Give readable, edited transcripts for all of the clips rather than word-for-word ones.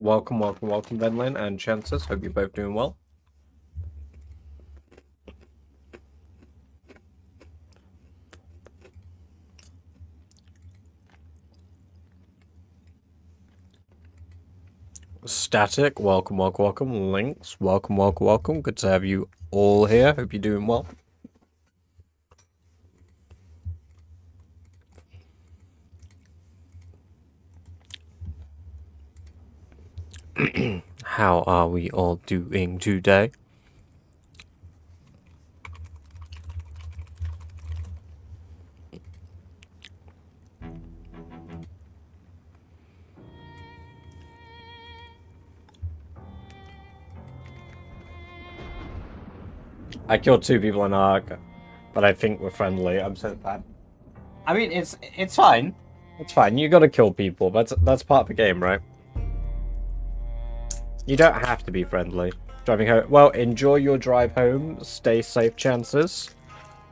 Welcome, Venlin and Chances. Hope you're both doing well. Static, welcome. Links, welcome. Good to have you all here. Hope you're doing well. How are we all doing today? I killed 2 people in Ark, but I think we're friendly. I'm so bad. I mean, it's fine. It's fine. You gotta kill people. That's part of the game, right? You don't have to be friendly. Driving home. Well, enjoy your drive home. Stay safe, Chances.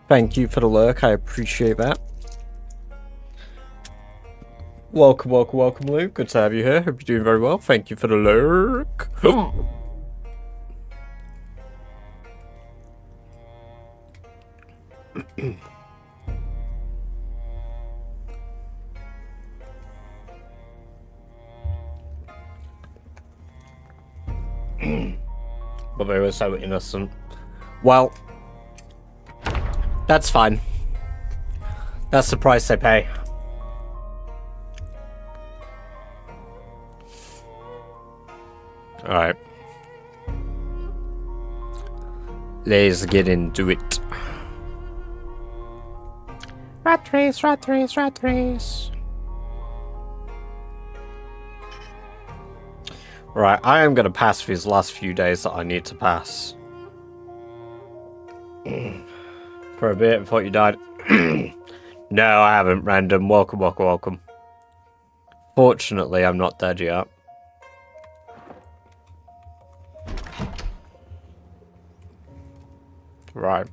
Thank you for the lurk. I appreciate that. Welcome, Luke. Good to have you here. Hope you're doing very well. Thank you for the lurk. But they were so innocent. Well, that's fine. That's the price they pay. Alright. Let's get into it. Rat race. Right, I am going to pass these last few days that I need to pass. For a bit before you died. No, I haven't, random. Welcome. Fortunately, I'm not dead yet. Right.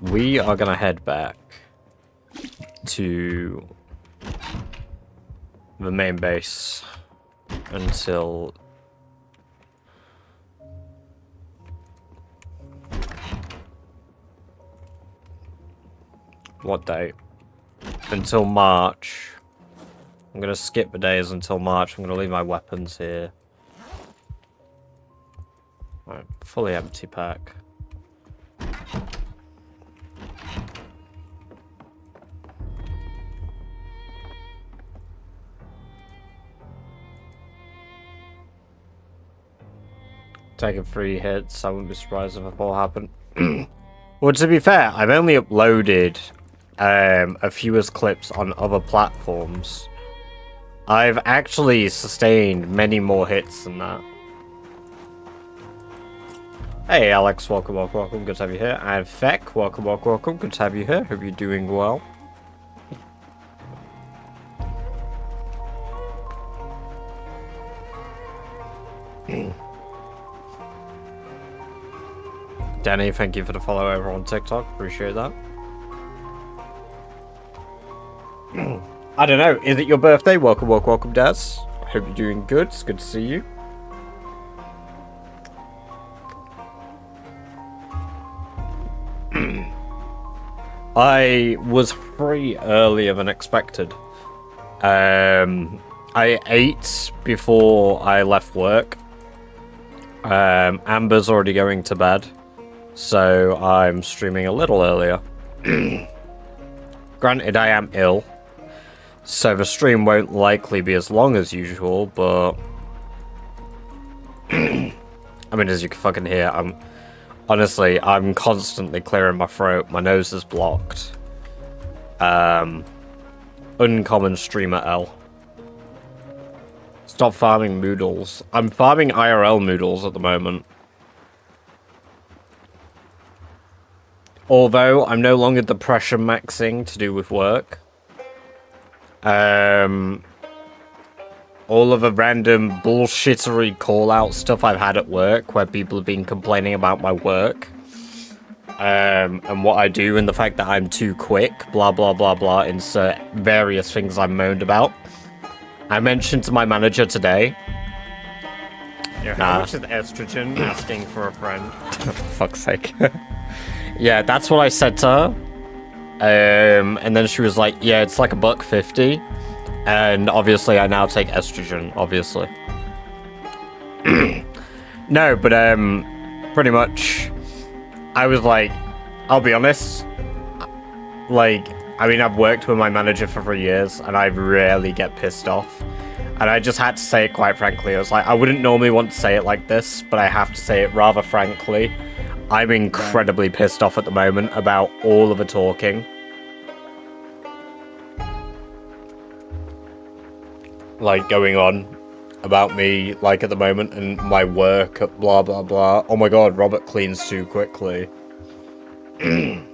We are going to head back to the main base until what date? Until March. I'm going to skip the days until March. I'm going to leave my weapons here. Right, fully empty pack. Taking 3 hits, I wouldn't be surprised if a fall happened. Well, to be fair, I've only uploaded a few as clips on other platforms. I've actually sustained many more hits than that. Hey Alex, welcome. Good to have you here. And Feck, welcome. Good to have you here. Hope you're doing well. Danny, thank you for the follow over on TikTok. Appreciate that. I don't know. Is it your birthday? Welcome, Daz. Hope you're doing good. It's good to see you. I was free earlier than expected. I ate before I left work. Amber's already going to bed. So I'm streaming a little earlier. Granted, I am ill. So the stream won't likely be as long as usual, but... I mean, as you can fucking hear, honestly, I'm constantly clearing my throat. My nose is blocked. Uncommon streamer L. Stop farming moodles. I'm farming IRL moodles at the moment. Although, I'm no longer depression maxing to do with work. All of the random bullshittery call-out stuff I've had at work, where people have been complaining about my work. And what I do, and the fact that I'm too quick, blah, blah, blah, blah, insert various things I'm moaned about. I mentioned to my manager today. Yeah, how much is estrogen asking for a friend? Fuck's sake. Yeah, that's what I said to her. And then she was like, yeah, it's like $1.50. And obviously I now take estrogen, obviously. No, but pretty much I was like, I'll be honest, like, I mean, I've worked with my manager for 3 years and I rarely get pissed off. And I just had to say it quite frankly. I was like, I wouldn't normally want to say it like this, but I have to say it rather frankly. I'm incredibly pissed off at the moment about all of the talking. Like, going on about me, like, at the moment, and my work, blah, blah, blah. Oh my god, Robert cleans too quickly. It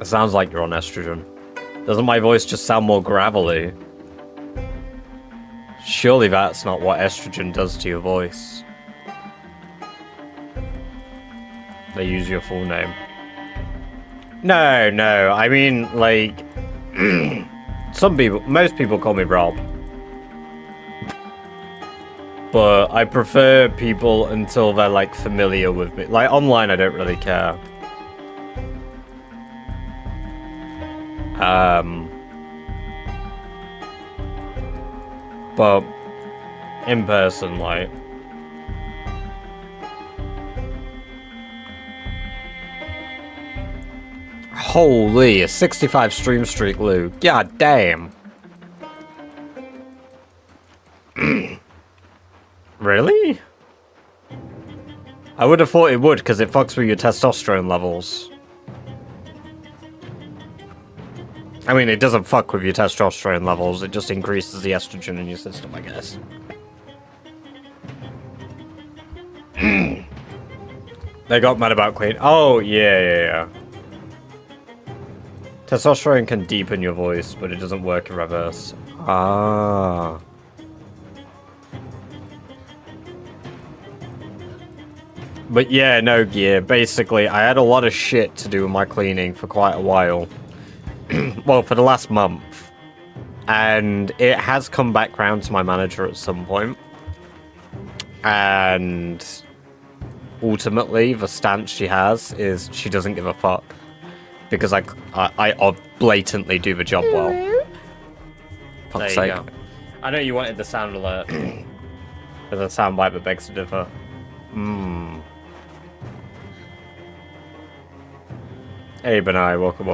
sounds like you're on estrogen. Doesn't my voice just sound more gravelly? Surely that's not what estrogen does to your voice. They use your full name. No, I mean, like... most people call me Rob. But I prefer people until they're, like, familiar with me. Like, online, I don't really care. But in person, like... Holy, a 65 stream streak, Lou. God damn. Really? I would have thought it would, because it fucks with your testosterone levels. I mean, it doesn't fuck with your testosterone levels, it just increases the estrogen in your system, I guess. They got mad about clean. Oh, yeah. Testosterone can deepen your voice, but it doesn't work in reverse. Ah. But yeah, no, Gear. Basically, I had a lot of shit to do with my cleaning for quite a while. Well, for the last month. And it has come back round to my manager at some point. And ultimately, the stance she has is she doesn't give a fuck. Because I blatantly do the job well. Fuck's sake. Go. I know you wanted the sound alert. There's a sound bite that begs to differ. Hey, Benai, welcome.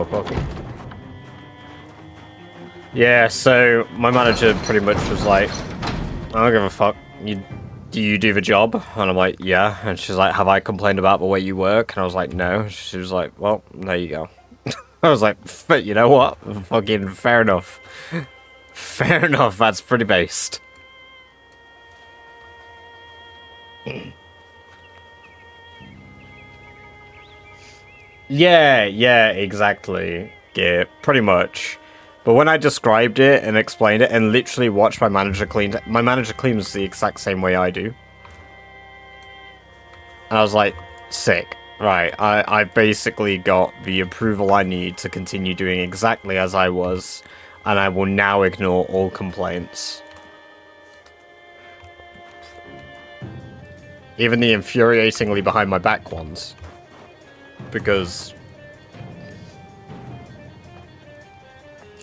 Yeah, so my manager pretty much was like, I don't give a fuck. Do you do the job? And I'm like, yeah. And she's like, have I complained about the way you work? And I was like, no. She was like, well, there you go. I was like, you know what? Fucking fair enough. Fair enough, that's pretty based. Yeah, exactly. Yeah, pretty much. But when I described it and explained it and literally watched my manager clean it, my manager cleans the exact same way I do. And I was like, sick. Right, I've basically got the approval I need to continue doing exactly as I was, and I will now ignore all complaints. Even the infuriatingly behind my back ones. Because...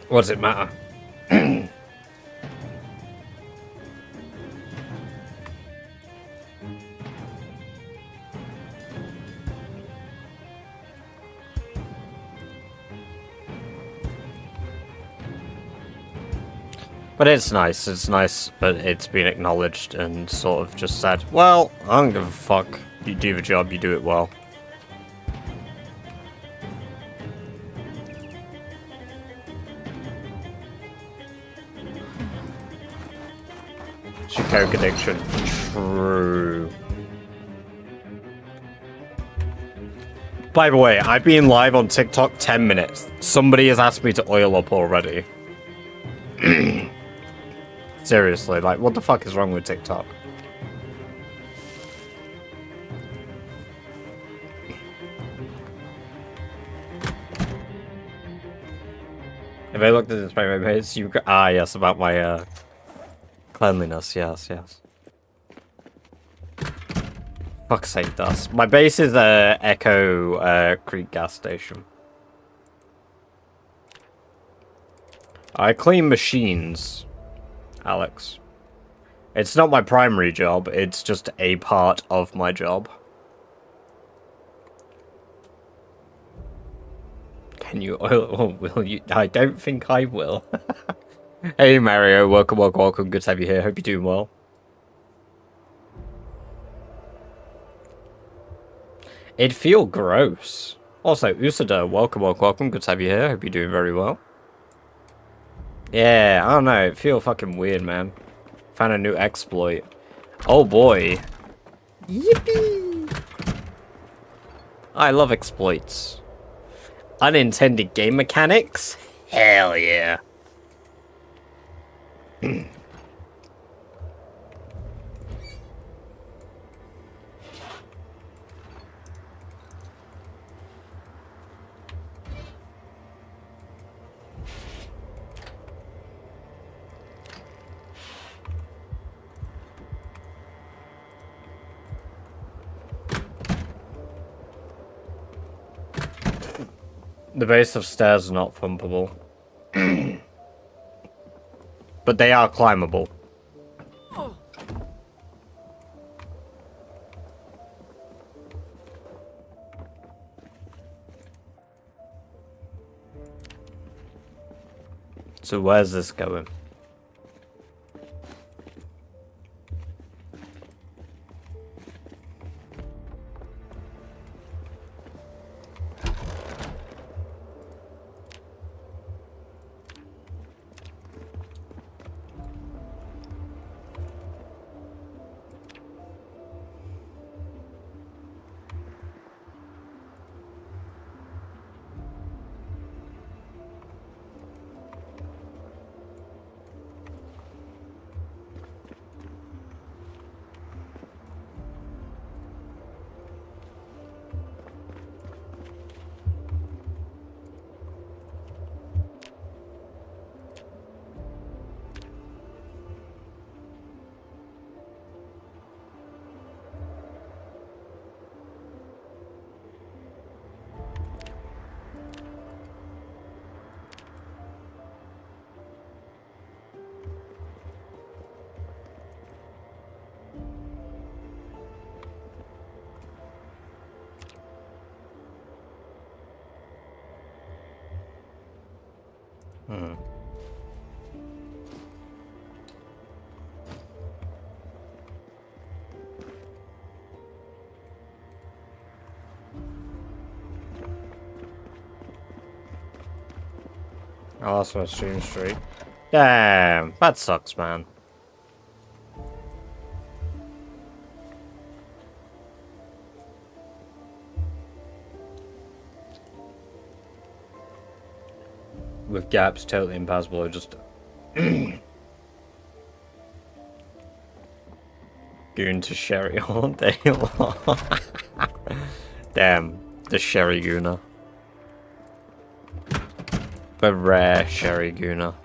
what does it matter? But it's nice that it's been acknowledged and sort of just said, well, I don't give a fuck. You do the job, you do it well. It's your coke addiction. True. By the way, I've been live on TikTok 10 minutes. Somebody has asked me to oil up already. Seriously, like, what the fuck is wrong with TikTok? If I looked at this by my base, you yes, about my cleanliness, yes. Fuck's sake, Dust. My base is Echo Creek gas station. I clean machines, Alex. It's not my primary job, it's just a part of my job. Can you oil or will you? I don't think I will. Hey Mario, welcome. Good to have you here. Hope you're doing well. It'd feel gross. Also, Usada, welcome. Good to have you here. Hope you're doing very well. Yeah, I don't know. It feel fucking weird, man. Found a new exploit. Oh boy. Yippee! I love exploits. Unintended game mechanics? Hell yeah. The base of stairs are not pumpable. But they are climbable. So where's this going? Oh, that's my stream streak. Damn, that sucks, man. With gaps totally impassable, or just goon to Sherry all day long. Damn, the Sherry Gooner. The rare Sherry Gooner.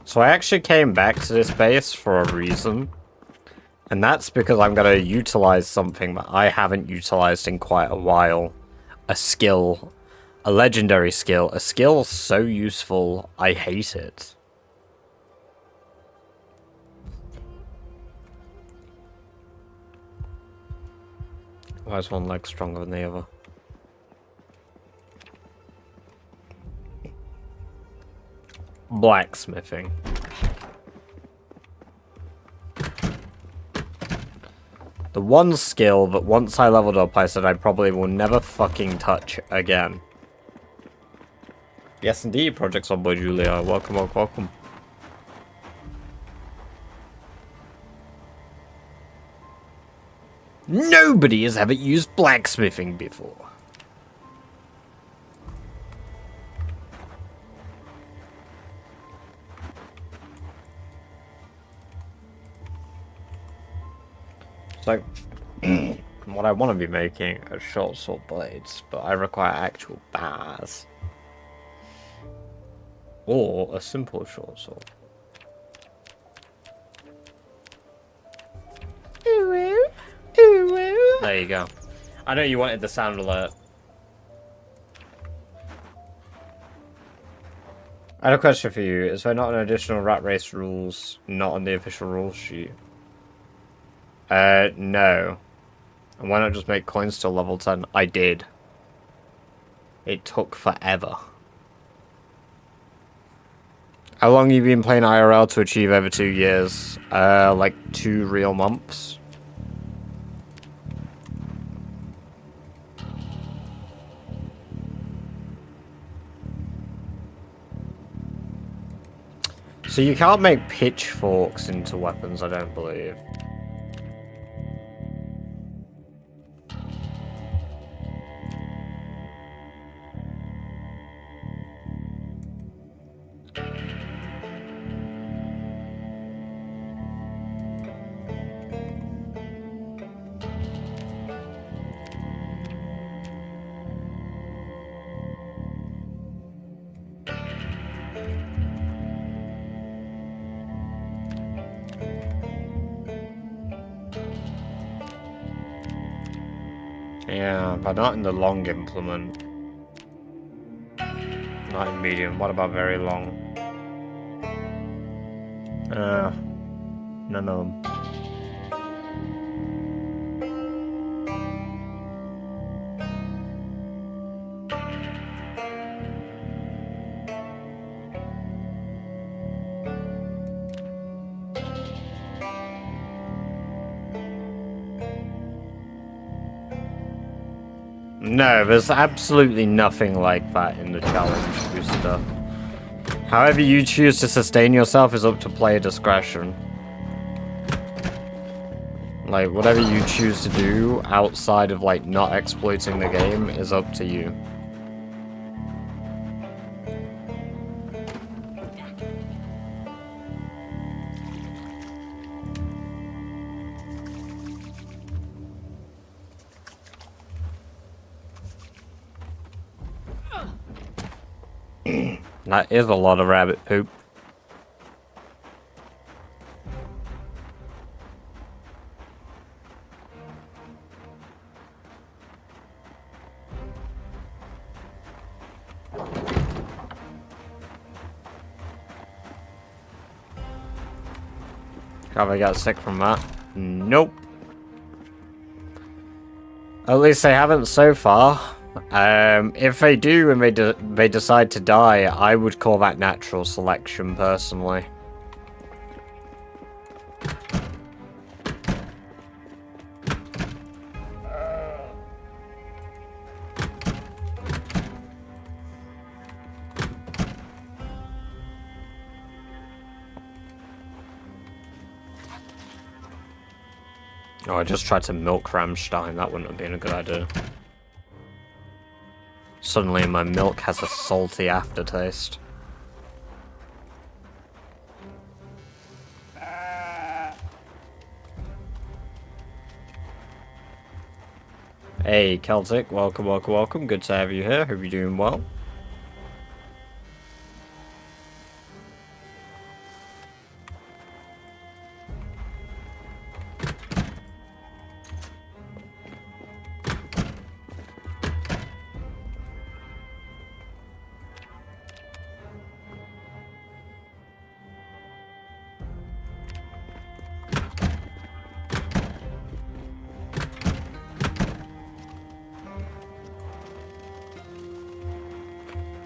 So I actually came back to this base for a reason. And that's because I'm going to utilize something that I haven't utilized in quite a while. A skill. A legendary skill. A skill so useful, I hate it. Why is one leg stronger than the other? Blacksmithing. The one skill that once I leveled up, I said I probably will never fucking touch again. Yes, indeed, Project Zomboid Julia. Welcome. Nobody has ever used blacksmithing before. So, what I want to be making are short sword blades, but I require actual bars. Or a simple short sword. There you go. I know you wanted the sound alert. I had a question for you. Is there not an additional rat race rules not on the official rules sheet? No. And why not just make coins till level 10? I did. It took forever. How long have you been playing IRL to achieve over 2 years? Like 2 real months. So you can't make pitchforks into weapons, I don't believe. Yeah, but not in the long implement. Not in medium. What about very long? None of them. No, there's absolutely nothing like that in the challenge booster. However you choose to sustain yourself is up to player discretion. Like, whatever you choose to do outside of, like, not exploiting the game is up to you. That is a lot of rabbit poop. Have I got sick from that? Nope. At least they haven't so far. If they do and they decide to die, I would call that natural selection, personally. Oh, I just tried to milk Rammstein. That wouldn't have been a good idea. Suddenly my milk has a salty aftertaste. Hey, Celtic. Welcome, welcome, welcome. Good to have you here. Hope you're doing well.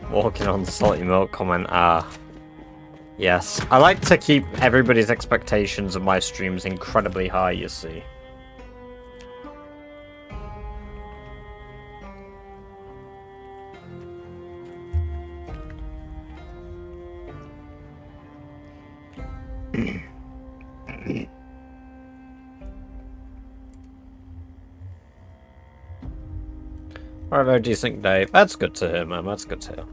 Walking on salty milk comment, yes. I like to keep everybody's expectations of my streams incredibly high, you see. Alright, very decent day. That's good to hear, man. That's good to hear.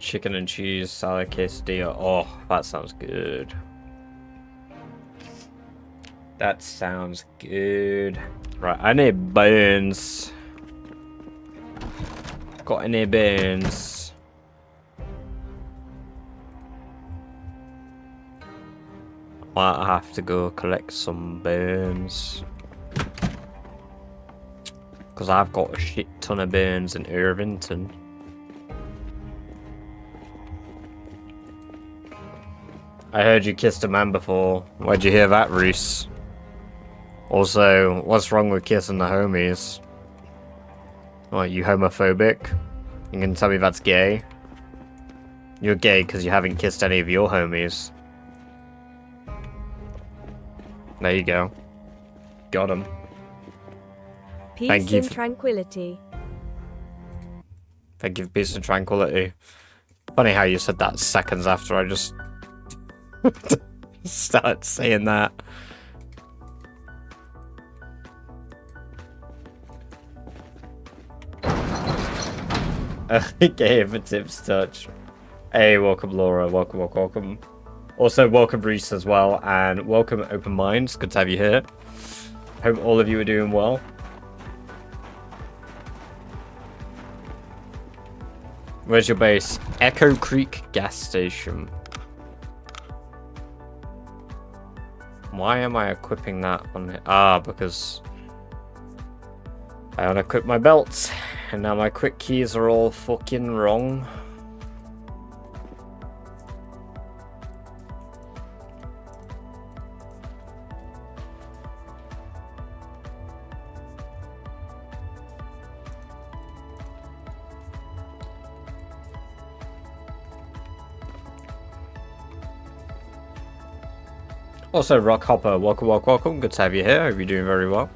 Chicken and cheese salad quesadilla. Oh, that sounds good. That sounds good. Right, I need bones. Got any bones? Might have to go collect some bones. Because I've got a shit ton of bones in Irvington. I heard you kissed a man before. Where'd you hear that, Reese? Also, what's wrong with kissing the homies? What, you homophobic? You can tell me that's gay? You're gay because you haven't kissed any of your homies. There you go. Got him. Peace and tranquility. Thank you for peace and tranquility. Funny how you said that seconds after I just started saying that. Okay, if a tips touch. Hey, welcome Laura, welcome. Also, welcome Reese as well, and welcome Open Minds. Good to have you here. Hope all of you are doing well. Where's your base? Echo Creek gas station. Why am I equipping that on it? Ah, because I unequipped my belts, and now my quick keys are all fucking wrong. Also, Rock Hopper, welcome. Good to have you here. Hope you're doing very well.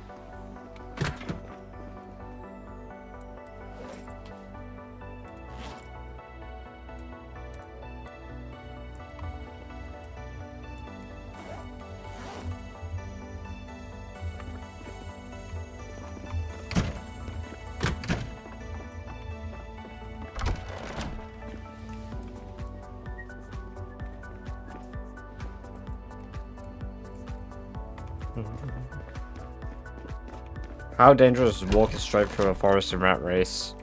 How dangerous is walking straight through a forest in Rat Race?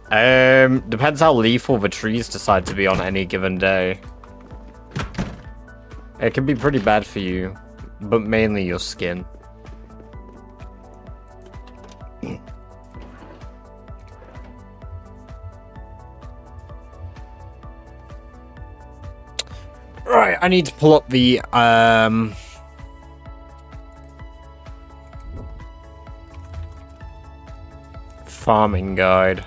Depends how lethal the trees decide to be on any given day. It can be pretty bad for you, but mainly your skin. Right, I need to pull up the farming guide.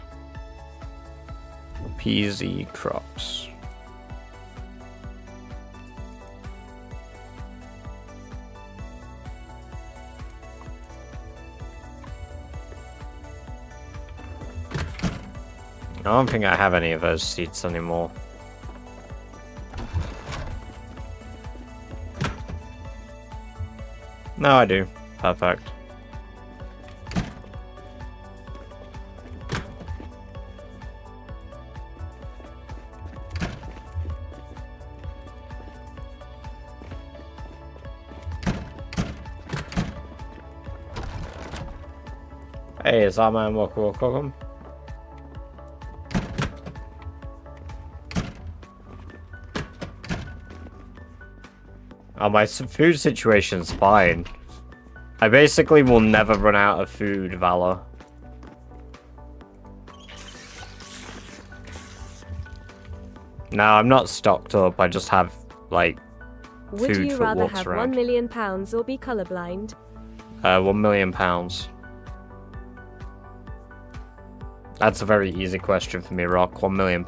PZ crops. I don't think I have any of those seeds anymore. No, I do. Perfect. Hey, is that man welcome? Oh, my food situation's fine. I basically will never run out of food, Valor. No, I'm not stocked up. I just have, like, food for walks around. Would you rather have £1 million or be colorblind? £1 million. That's a very easy question for me, Rock. £1 million.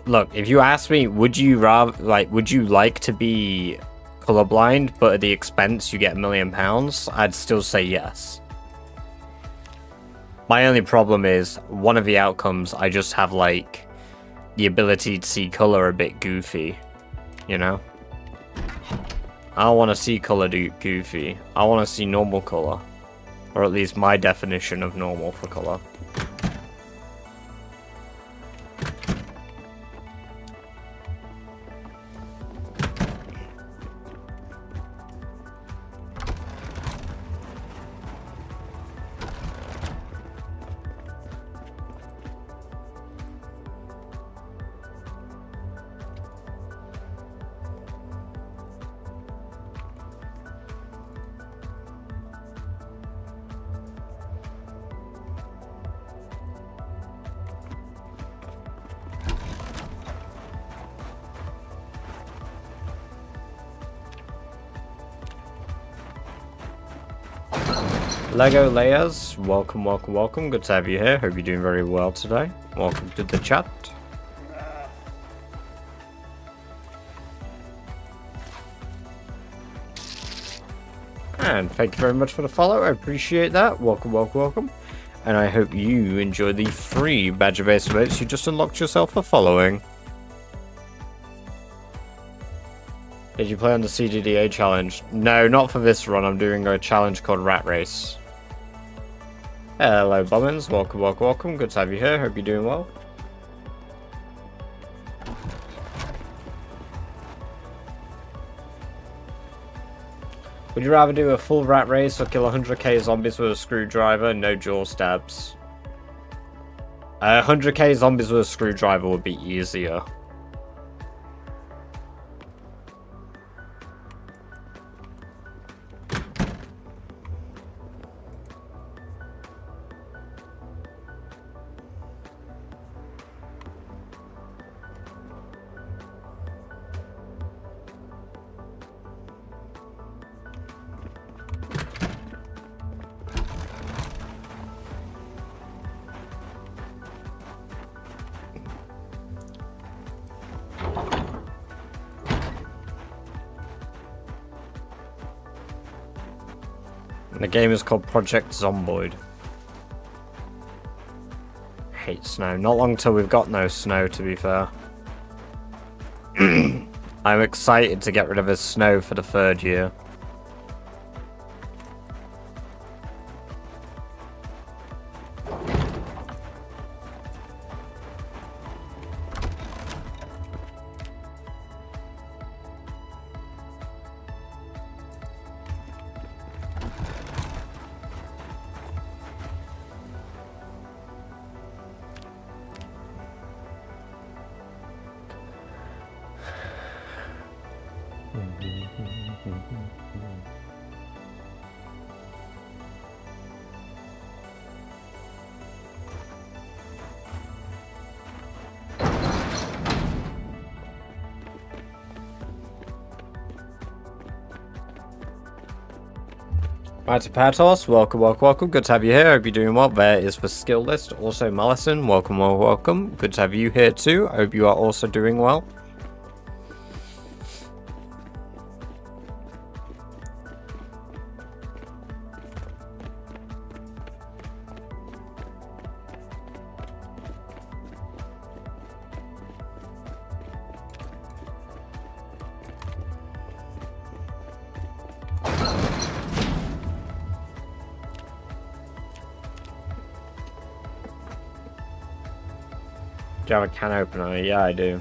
Look, if you ask me, would you like to be colorblind, but at the expense you get £1 million? I'd still say yes. My only problem is, one of the outcomes, I just have, like, the ability to see color a bit goofy, you know? I don't want to see color goofy. I want to see normal color. Or at least my definition of normal for color. Lego Layers, welcome, welcome, welcome. Good to have you here. Hope you're doing very well today. Welcome to the chat. And thank you very much for the follow. I appreciate that. Welcome, welcome, welcome. And I hope you enjoy the free badger-based emotes you just unlocked yourself for following. Did you play on the CDDA challenge? No, not for this run. I'm doing a challenge called Rat Race. Hello, Bobbins. Welcome, welcome, welcome. Good to have you here. Hope you're doing well. Would you rather do a full rat race or kill 100k zombies with a screwdriver? No jaw stabs. 100k zombies with a screwdriver would be easier. The game is called Project Zomboid. Hate snow. Not long till we've got no snow, to be fair. I'm excited to get rid of the snow for the 3rd year. Right, Patos, welcome, welcome, welcome. Good to have you here. Hope you're doing well. There is the skill list. Also, Malison, welcome, welcome, welcome. Good to have you here too. I hope you are also doing well. Do you have a can opener? Yeah, I do.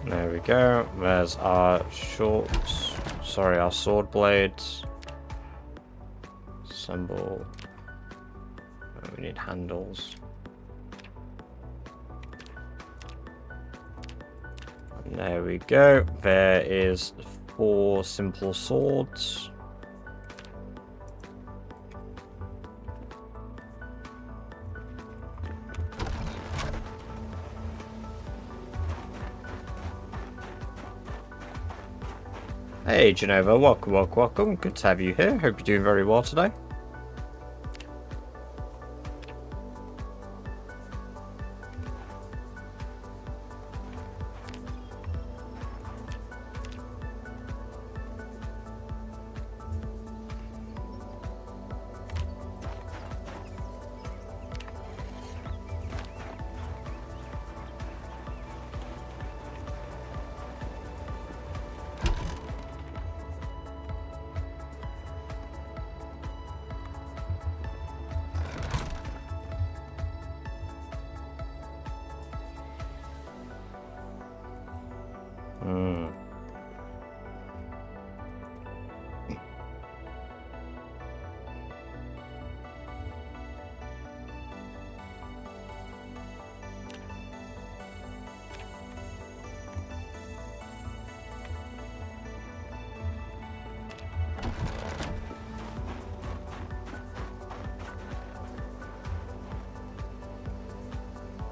There we go. There's our shorts. sorry, our sword blades. Assemble. Oh, we need handles. And there we go. There is 4 simple swords. Hey Genova, welcome, welcome, welcome. Good to have you here. Hope you're doing very well today.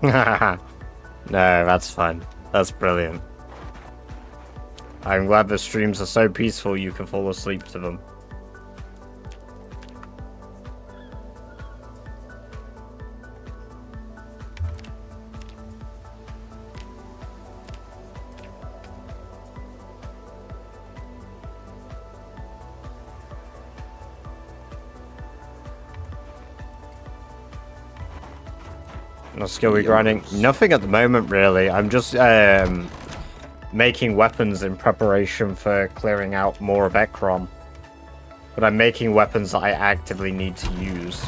No, that's fine. That's brilliant. I'm glad the streams are so peaceful you can fall asleep to them. No skill we grinding? Nothing at the moment, really. I'm just making weapons in preparation for clearing out more of Ekron. But I'm making weapons that I actively need to use.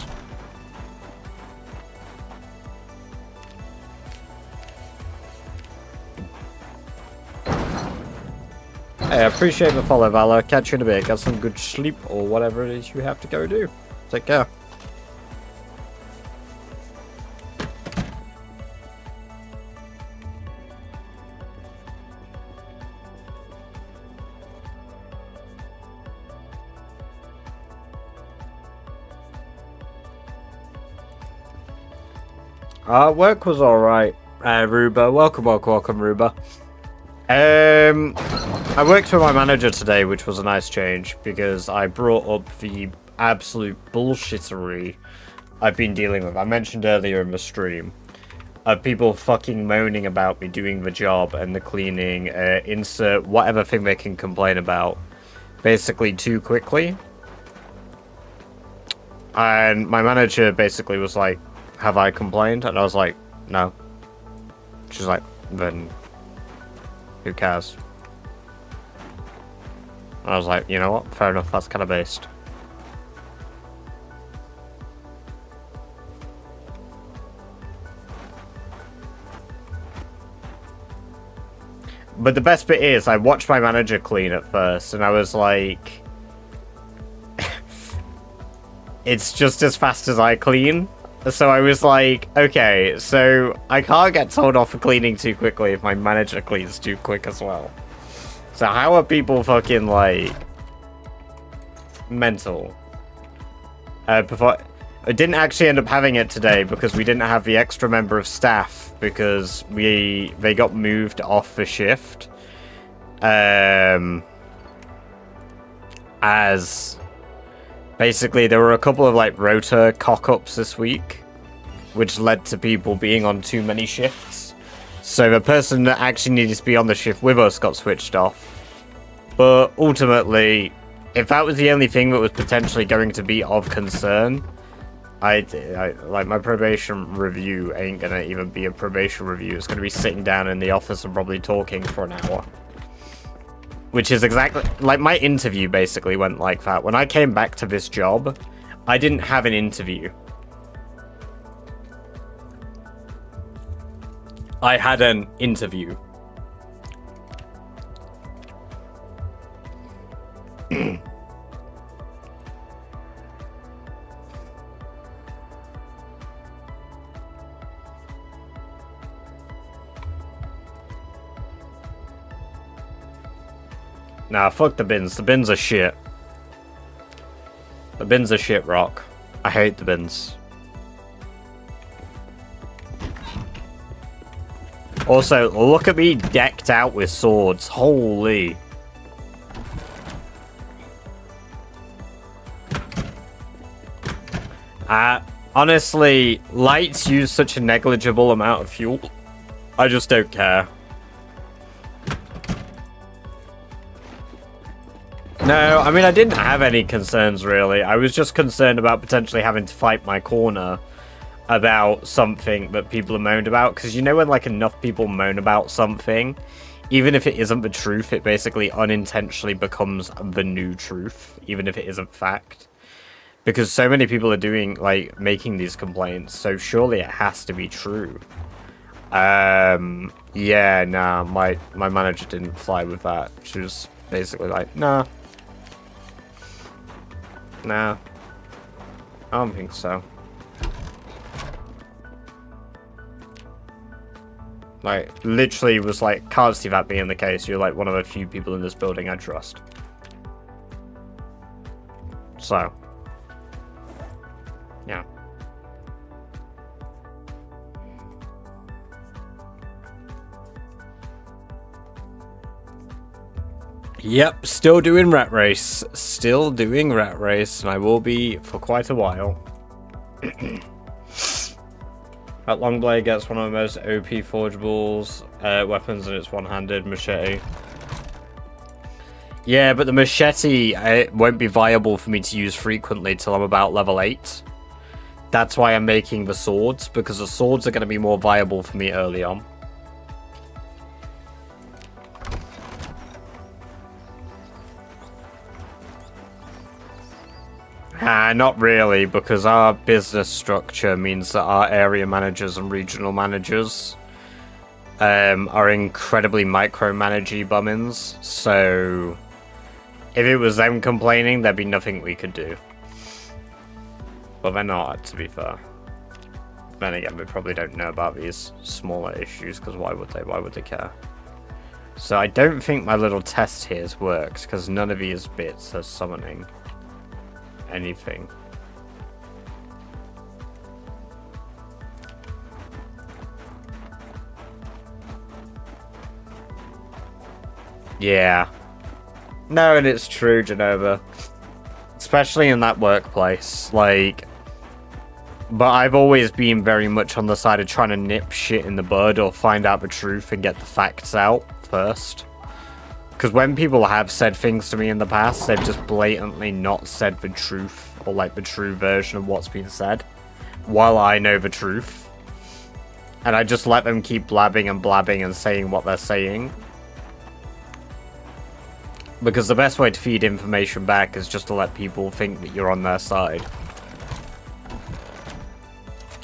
Hey, I appreciate the follow, Valor. Catch you in a bit. Get some good sleep or whatever it is you have to go do. Take care. Work was alright, Ruba. Welcome, welcome, welcome, Ruba. I worked for my manager today, which was a nice change, because I brought up the absolute bullshittery I've been dealing with. I mentioned earlier in the stream of people fucking moaning about me doing the job and the cleaning, insert whatever thing they can complain about, basically too quickly. And my manager basically was like, have I complained? And I was like, no. She's like, then who cares? And I was like, you know what? Fair enough, that's kind of based. But the best bit is, I watched my manager clean at first, and I was like, it's just as fast as I clean. So I was like, okay, so I can't get told off for cleaning too quickly if my manager cleans too quick as well. So how are people fucking, like, mental? Before, I didn't actually end up having it today because we didn't have the extra member of staff because they got moved off the shift. As basically there were a couple of like rota cock-ups this week, which led to people being on too many shifts. So the person that actually needed to be on the shift with us got switched off. But ultimately, if that was the only thing that was potentially going to be of concern, I like my probation review ain't gonna even be a probation review. It's gonna be sitting down in the office and probably talking for an hour. Which is exactly like my interview basically went like that. When I came back to this job, I didn't have an interview. I had an interview. Nah, fuck the bins. The bins are shit. The bins are shit, Rock. I hate the bins. Also, look at me decked out with swords. Holy. Honestly, lights use such a negligible amount of fuel. I just don't care. No, I mean, I didn't have any concerns, really. I was just concerned about potentially having to fight my corner about something that people have moaned about. Because you know when, like, enough people moan about something, even if it isn't the truth, it basically unintentionally becomes the new truth, even if it isn't fact. Because so many people are doing, like, making these complaints, so surely it has to be true. Yeah, nah, my manager didn't fly with that. She was basically like, nah. Nah. I don't think so. Like, literally was like, can't see that being the case. You're like one of the few people in this building I trust. So. Yeah. Yep, still doing Rat Race. Still doing Rat Race, and I will be for quite a while. That long blade gets one of the most OP forgeables weapons, and it's one-handed machete. Yeah, but the machete won't be viable for me to use frequently till I'm about level 8. That's why I'm making the swords, because the swords are going to be more viable for me early on. Not really, because our business structure means that our area managers and regional managers are incredibly micromanagey bummins, so if it was them complaining, there'd be nothing we could do. But they're not, to be fair. Then again, we probably don't know about these smaller issues, because why would they? Why would they care? So I don't think my little test here works, because none of these bits are summoning anything. Yeah. No, and it's true, Genova. Especially in that workplace. Like, but I've always been very much on the side of trying to nip shit in the bud or find out the truth and get the facts out first. Because when people have said things to me in the past, they've just blatantly not said the truth, or like the true version of what's been said, while I know the truth. And I just let them keep blabbing and blabbing and saying what they're saying. Because the best way to feed information back is just to let people think that you're on their side.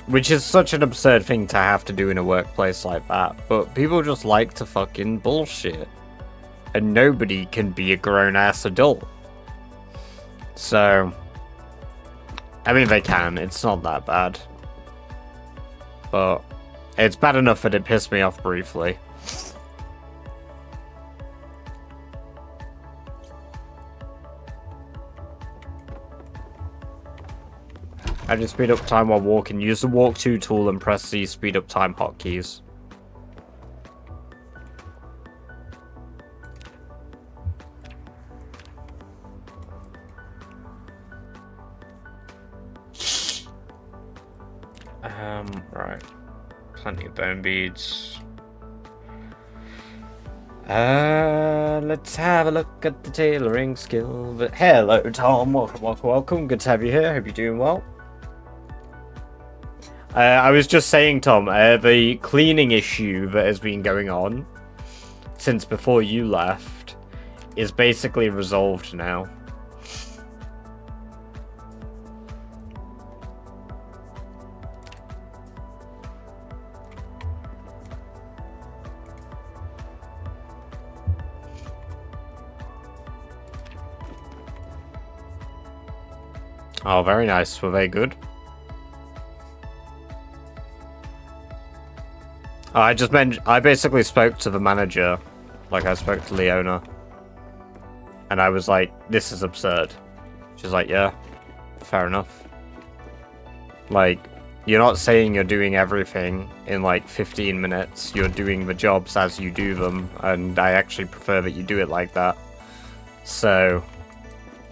Which is such an absurd thing to have to do in a workplace like that, but people just like to fucking bullshit. And nobody can be a grown-ass adult. So, I mean, they can. It's not that bad. But it's bad enough that it pissed me off briefly. I just speed up time while walking. Use the walk to tool and press the speed up time hotkeys. Right. Plenty of bone beads. Let's have a look at the tailoring skill. But hello, Tom. Welcome, welcome, welcome. Good to have you here. Hope you're doing well. I was just saying, Tom, the cleaning issue that has been going on since before you left is basically resolved now. Oh, very nice. Were they good? I basically spoke to the manager, like I spoke to Leona. And I was like, this is absurd. She's like, yeah, fair enough. Like, you're not saying you're doing everything in like 15 minutes. You're doing the jobs as you do them. And I actually prefer that you do it like that. So,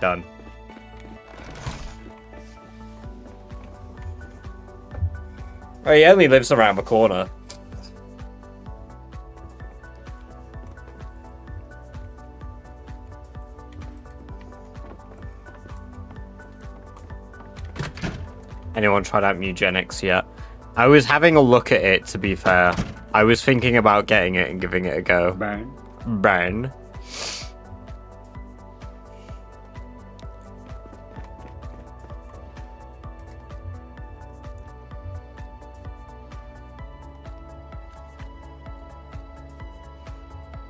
done. Oh, he only lives around the corner. Anyone tried out Mugenics yet? I was having a look at it, to be fair. I was thinking about getting it and giving it a go. Burn.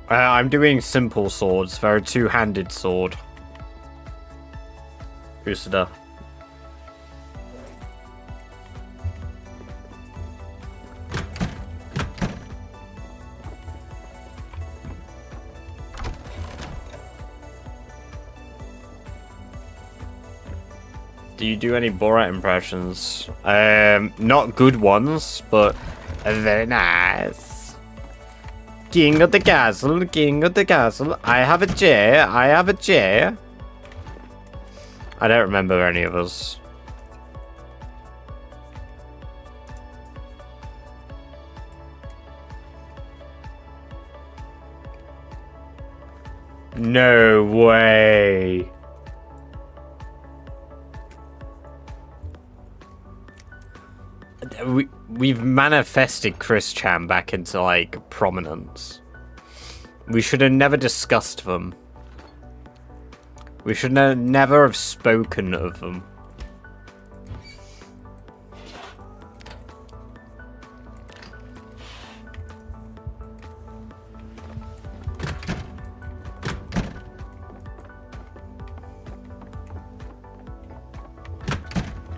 I'm doing simple swords. They're a two-handed sword. Usada. Do you do any Borat impressions? Not good ones, but very nice. King of the castle, king of the castle. I have a chair, I have a chair. I don't remember any of us. No way. We've manifested Chris Chan back into, like, prominence. We should have never discussed them. We should never have spoken of them.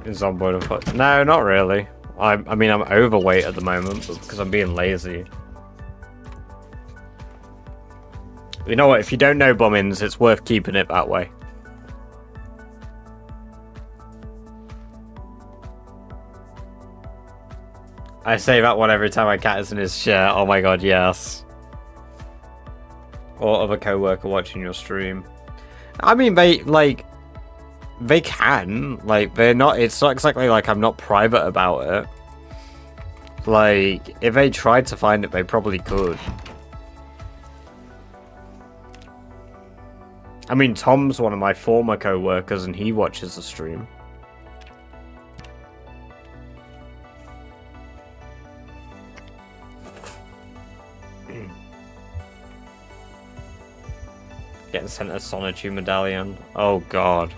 Is on board of... No, not really. I mean, I'm overweight at the moment because I'm being lazy. You know what? If you don't know bombings, it's worth keeping it that way. I say that one every time my cat is in his chair. Oh my god, yes. Or other co-worker watching your stream. I mean, they can. Like, they're not... It's not exactly like I'm not private about it. Like, if they tried to find it, they probably could. I mean, Tom's one of my former co-workers, and he watches the stream. Getting sent a Sonitude medallion. Oh, God.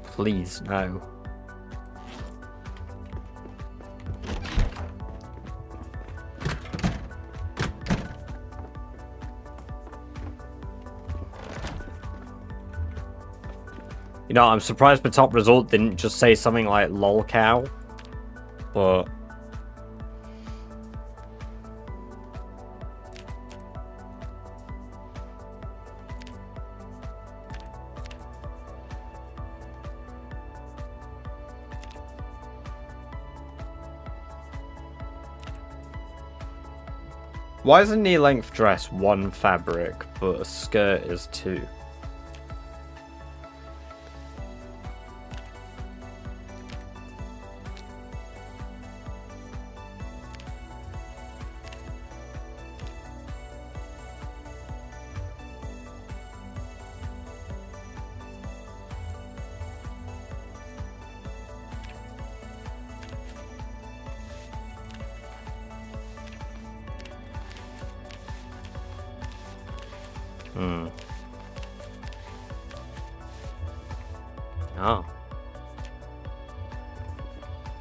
Please, no. You know, I'm surprised the top result didn't just say something like lol cow. But... why is a knee-length dress one fabric, but a skirt is two? Oh.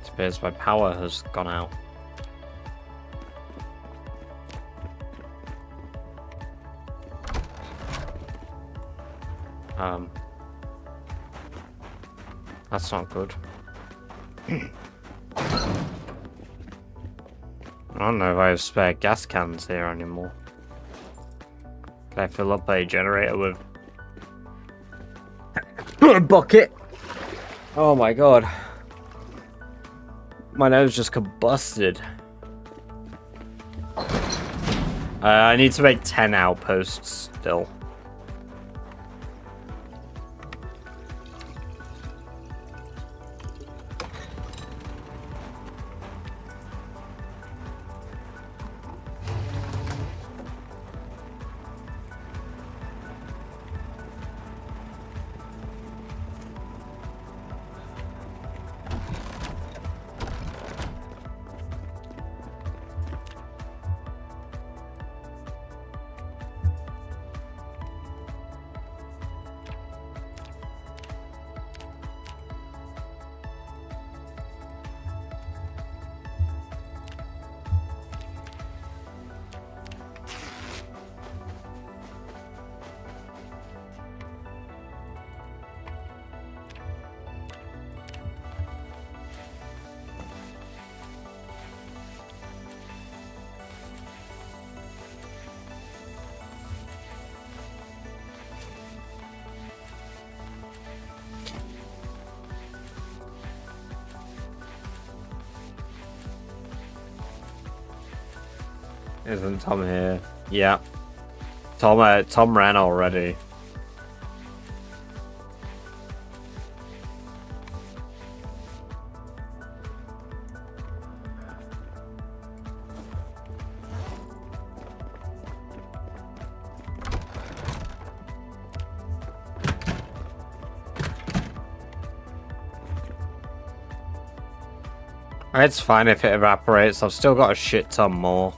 It appears my power has gone out. That's not good. I don't know if I have spare gas cans here anymore. Can I fill up a generator with a bucket? Oh my god. My nose just combusted. I need to make 10 outposts still. Isn't Tom here? Yeah. Tom ran already. It's fine if it evaporates. I've still got a shit ton more.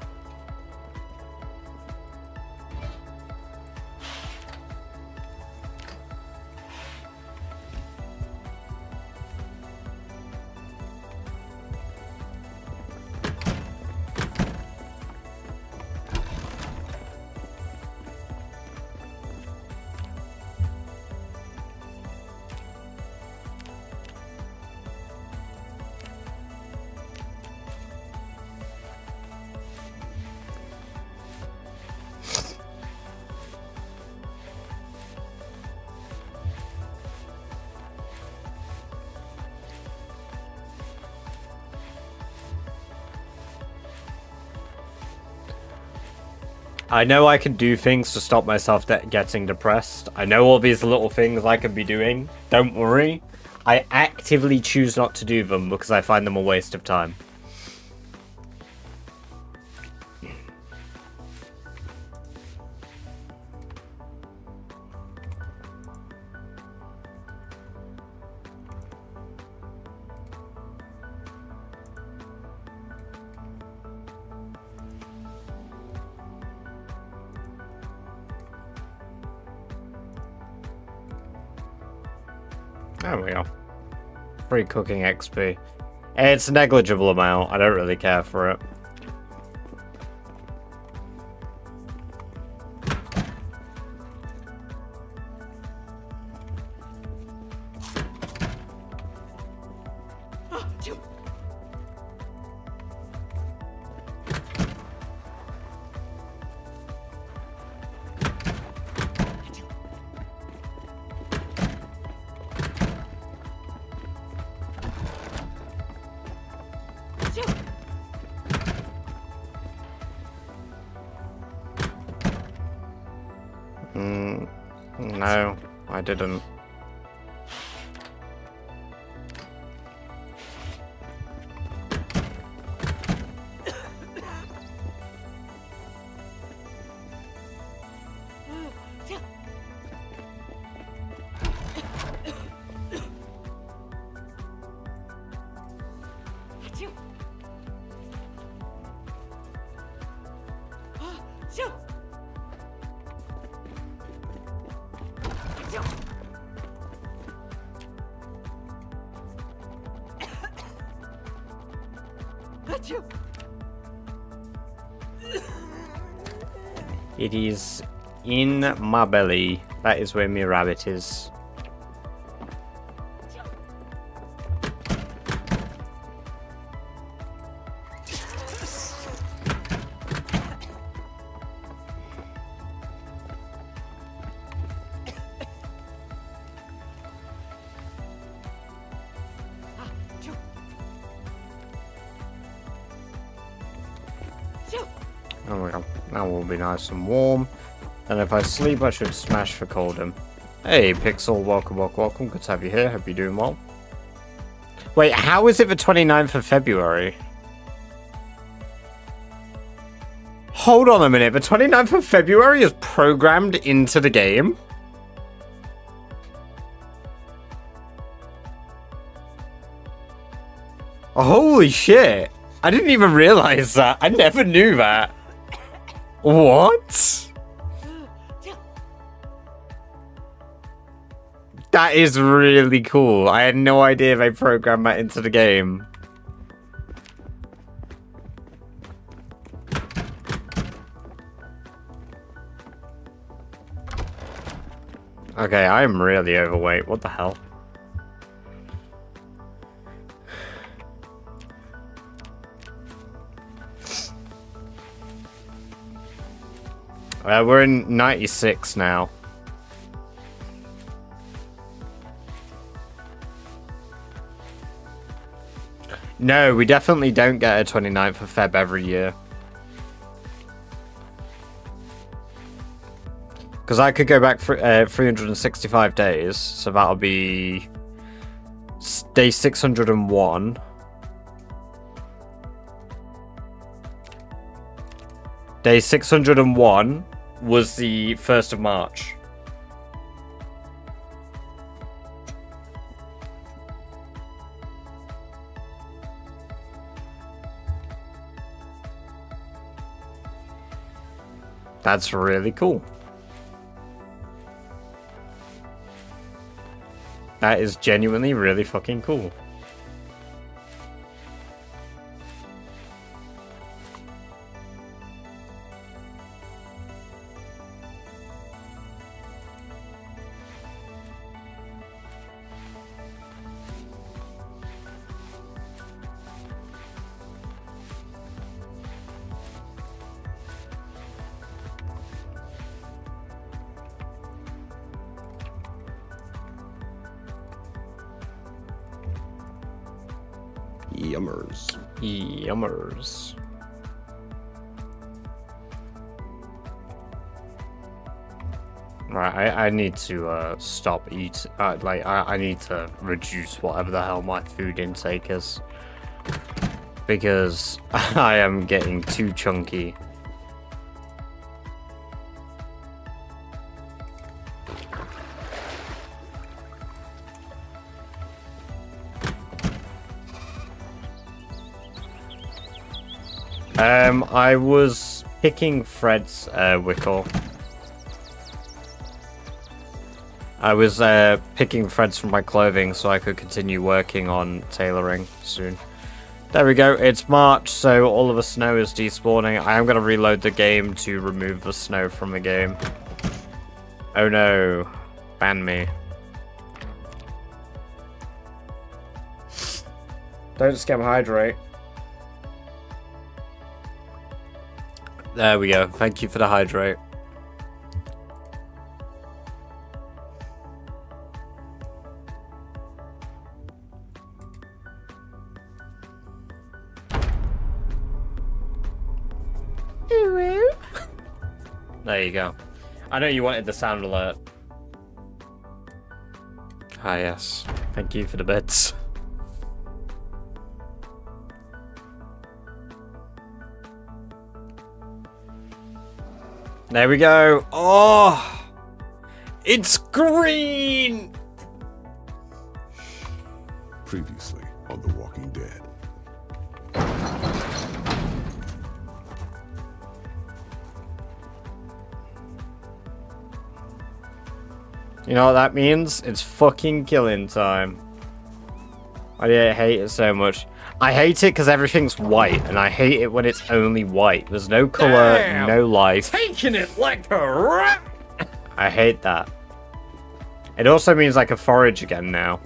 I know I can do things to stop myself getting depressed. I know all these little things I could be doing. Don't worry. I actively choose not to do them because I find them a waste of time. There we go. Free cooking XP. It's a negligible amount. I don't really care for it. No, I didn't. It is in my belly. That is where my rabbit is. Oh my god. Now we'll be nice and warm. And if I sleep, I should smash for Coldham. Hey, Pixel, welcome, welcome, welcome. Good to have you here. Hope you're doing well. Wait, how is it the 29th of February? Hold on a minute. The 29th of February is programmed into the game? Holy shit. I didn't even realize that. I never knew that. What? That is really cool. I had no idea they programmed that into the game. Okay, I am really overweight. What the hell? We're in 96 now. No, we definitely don't get a 29th of Feb every year. Because I could go back for 365 days, so that'll be day 601. Day 601 was the 1st of March. That's really cool. That is genuinely really fucking cool. Yummers. Yummers. Right, I need to stop eating. I need to reduce whatever the hell my food intake is. Because I am getting too chunky. I was picking Fred's wickle. I was picking threads from my clothing so I could continue working on tailoring soon. There we go, it's March, so all of the snow is despawning. I am going to reload the game to remove the snow from the game. Oh no, ban me. Don't scam hydrate. There we go. Thank you for the hydrate. There you go. I know you wanted the sound alert. Ah yes. Thank you for the bits. There we go. Oh, it's green. Previously on The Walking Dead. You know what that means? It's fucking killing time. I hate it so much. I hate it because everything's white, and I hate it when it's only white. There's no color, Damn. no life. Taking it like a rat. I hate that. It also means I can forage again now.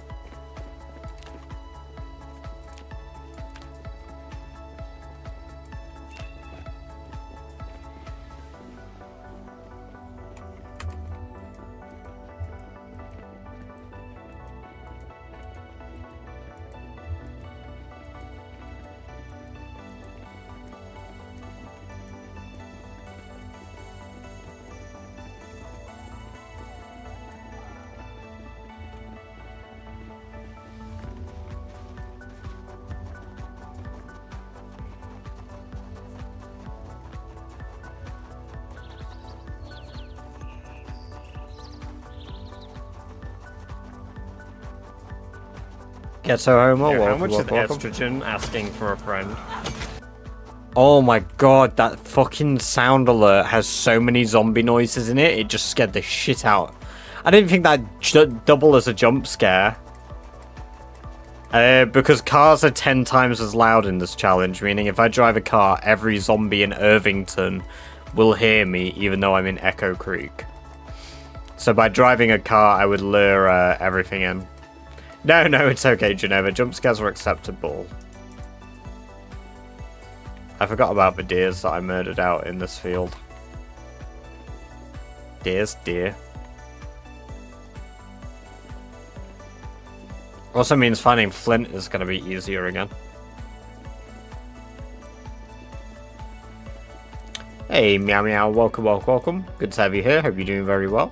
Ghetto Homo, Yeah, how welcome, much is welcome. estrogen asking for a friend? Oh my god, that fucking sound alert has so many zombie noises in it, it just scared the shit out. I didn't think that double as a jump scare. Because cars are 10 times as loud in this challenge, meaning if I drive a car, every zombie in Irvington will hear me, even though I'm in Echo Creek. So by driving a car, I would lure everything in. No, it's okay, Geneva. Jump scares are acceptable. I forgot about the deers that I murdered out in this field. Deer. Also means finding flint is going to be easier again. Hey, meow meow, welcome. Good to have you here. Hope you're doing very well.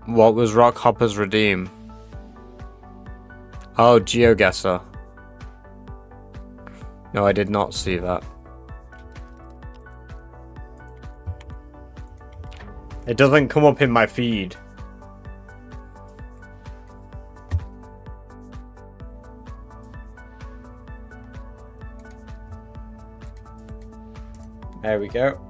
What was Rockhopper's redeem? Oh, GeoGuessr. No, I did not see that. It doesn't come up in my feed. There we go.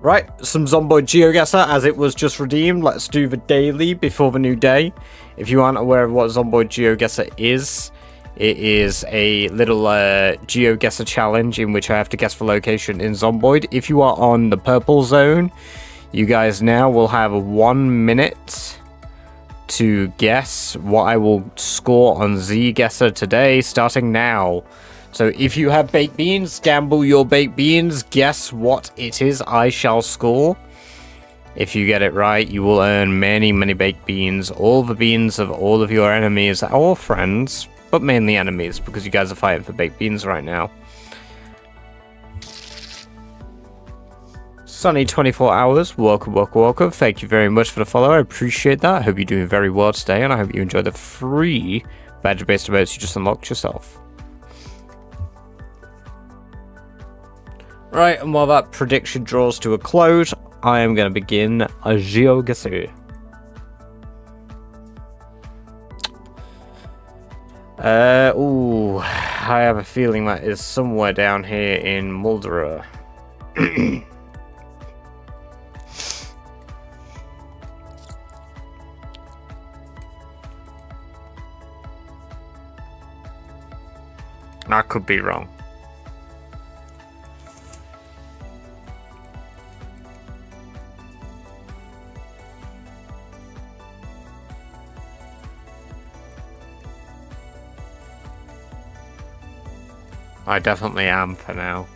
Right, some Zomboid GeoGuessr as it was just redeemed. Let's do the daily before the new day. If you aren't aware of what Zomboid GeoGuessr is, it is a little GeoGuessr challenge in which I have to guess the location in Zomboid. If you are on the purple zone, you guys now will have 1 minute to guess what I will score on ZGuessr today, starting now. So if you have baked beans, gamble your baked beans, guess what it is I shall score. If you get it right, you will earn many, many baked beans, all the beans of all of your enemies or friends, but mainly enemies, because you guys are fighting for baked beans right now. Sunny 24 hours, welcome. Thank you very much for the follow, I appreciate that. I hope you're doing very well today, and I hope you enjoy the free badger-based emotes you just unlocked yourself. Right, and while that prediction draws to a close, I am going to begin a GeoGuessr. Ooh, I have a feeling that is somewhere down here in Mulderer. I could be wrong. I definitely am for now.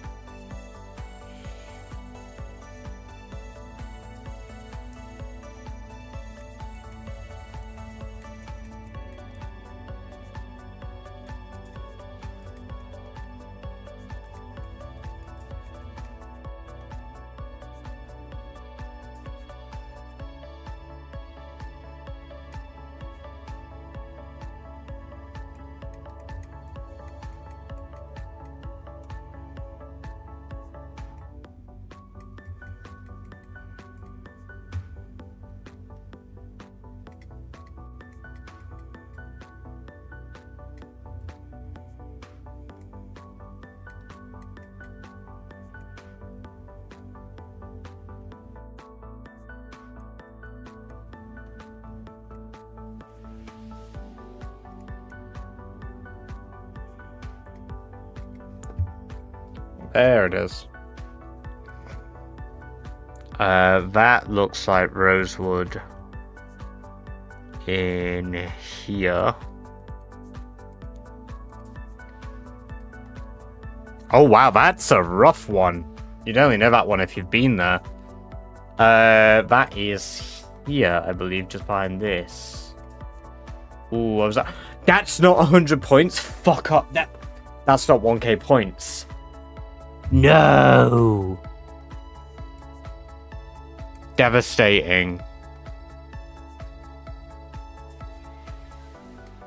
There it is. That looks like Rosewood in here. Oh wow, that's a rough one. You'd only know that one if you've been there. That is here, I believe, just behind this. Ooh, what was that? That's not 100 points. Fuck up. That's not 1k points. No. Devastating.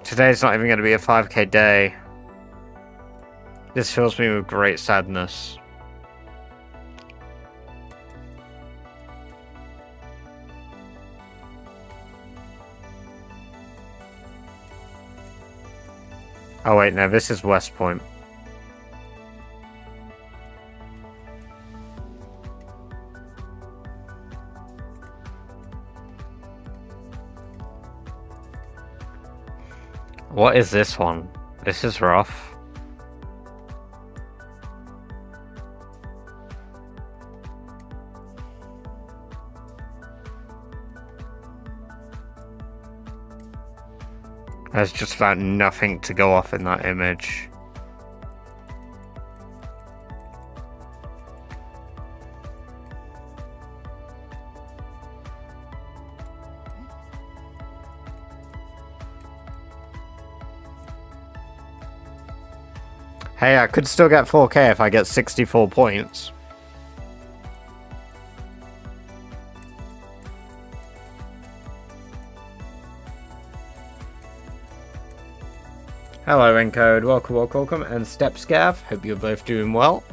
Today's not even going to be a 5k day. This fills me with great sadness. Oh wait, no, this is West Point. What is this one? This is rough. There's just about nothing to go off in that image. Hey, I could still get 4k if I get 64 points. Hello, Encode. Welcome, welcome, welcome. And Stepscav. Hope you're both doing well.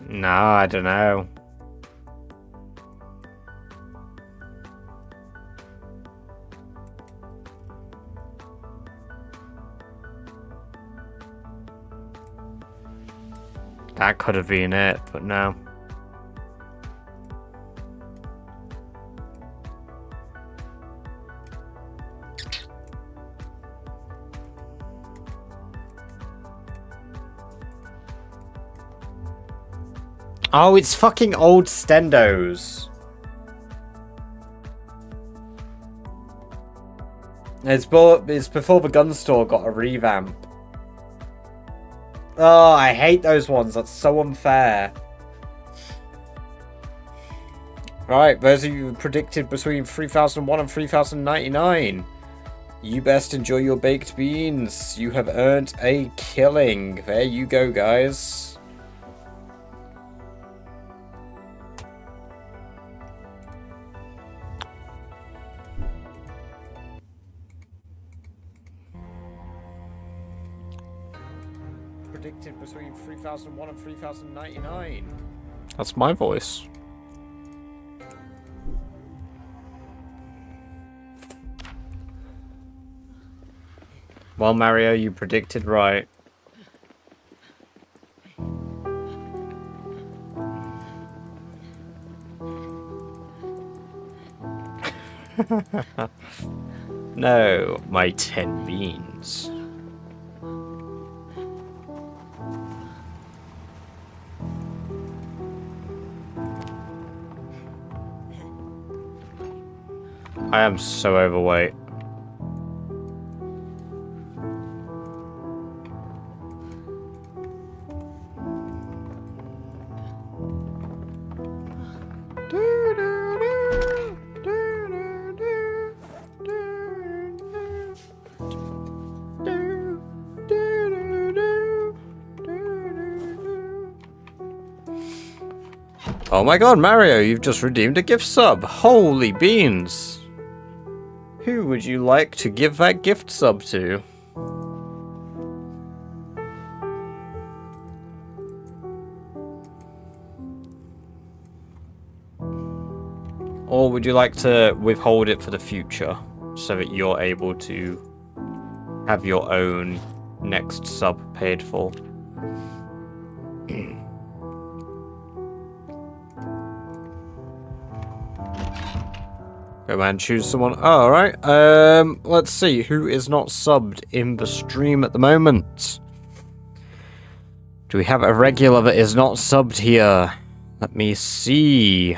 No, I don't know. That could have been it, but no. Oh, it's fucking old Stendos. It's before the gun store got a revamp. Oh, I hate those ones. That's so unfair. Right, those of you predicted between 3001 and 3099. You best enjoy your baked beans. You have earned a killing. There you go, guys. Predicted between 3001 and 3099. That's my voice. Well, Mario, you predicted right. No, my 10 beans. I am so overweight. Oh my god, Mario, you've just redeemed a gift sub. Holy beans. Who would you like to give that gift sub to? Or would you like to withhold it for the future so that you're able to have your own next sub paid for? Go man, choose someone. Oh, alright. Let's see. Who is not subbed in the stream at the moment? Do we have a regular that is not subbed here? Let me see.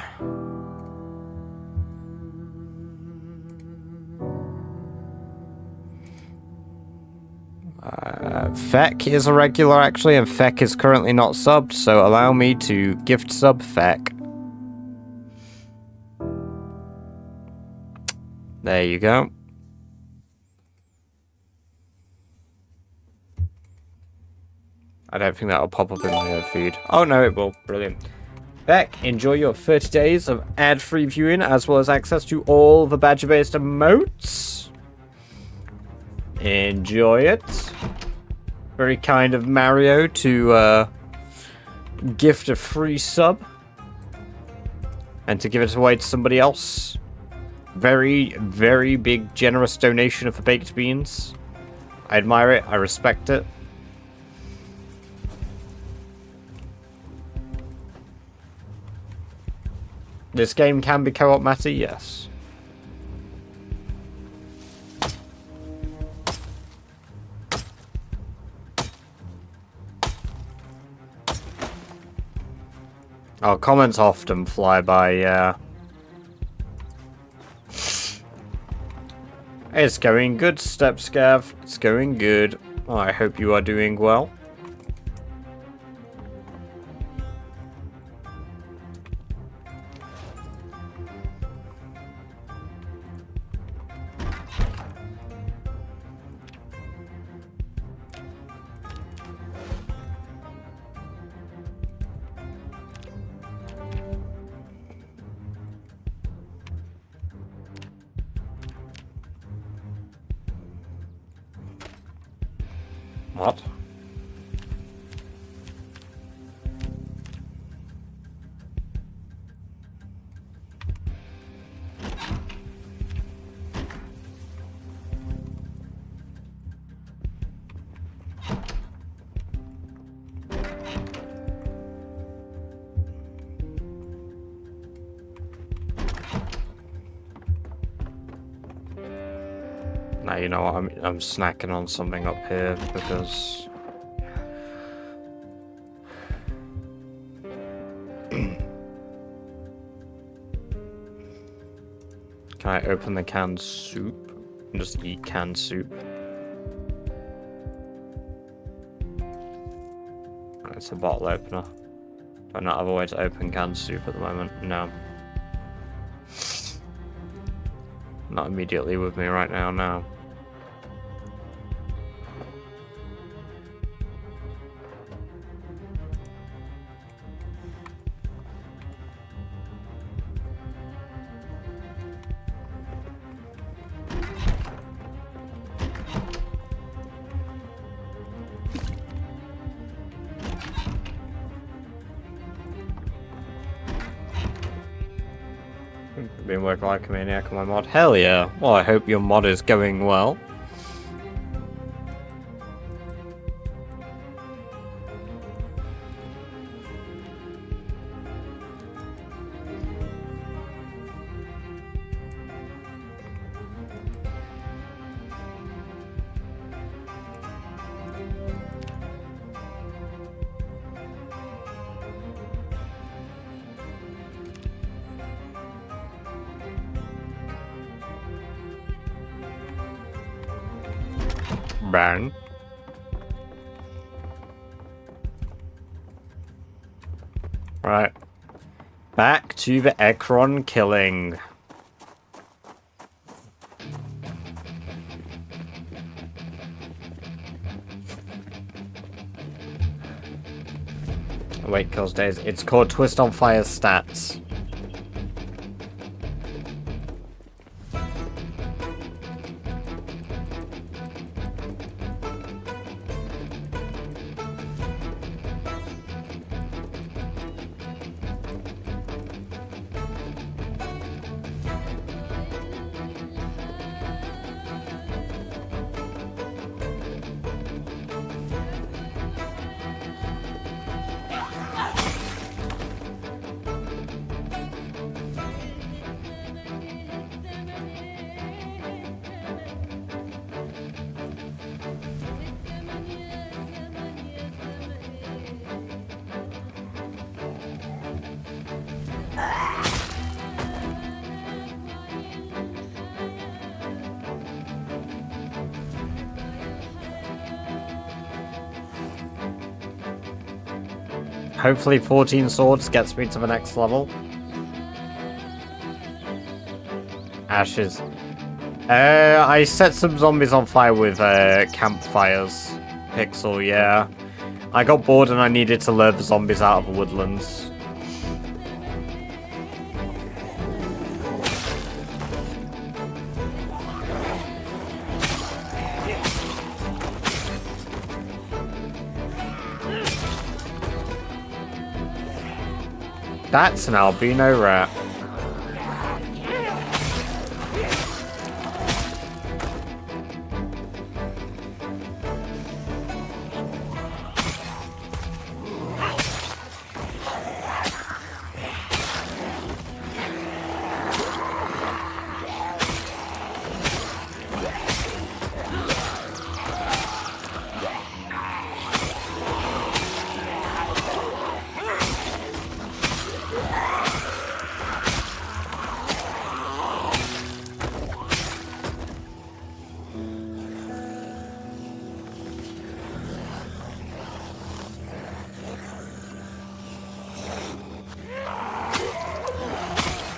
Feck is a regular actually, and Feck is currently not subbed, so allow me to gift sub Feck. There you go. I don't think that'll pop up in the feed. Oh no, it will. Brilliant. Beck, enjoy your 30 days of ad-free viewing, as well as access to all the badger-based emotes. Enjoy it. Very kind of Mario to gift a free sub. And to give it away to somebody else. Very, very big, generous donation of the baked beans. I admire it. I respect it. This game can be co-op, Matty? Yes. Oh, comments often fly by, yeah. It's going good, Stepscav. It's going good. Oh, I hope you are doing well. What? Now you know what, I'm snacking on something up here because can I open the canned soup and just eat canned soup? It's a bottle opener. Do I not have a way to open canned soup at the moment? No. Not immediately with me right now, no. Been working like a maniac on my mod. Hell yeah. Well, I hope your mod is going well. Bang. Right. Back to the Ekron killing. Wait, kills days. It's called Twist on Fire stats. Hopefully 14 swords gets me to the next level. Ashes. I set some zombies on fire with campfires. Pixel, yeah. I got bored and I needed to lure the zombies out of the woodlands. That's an albino rat.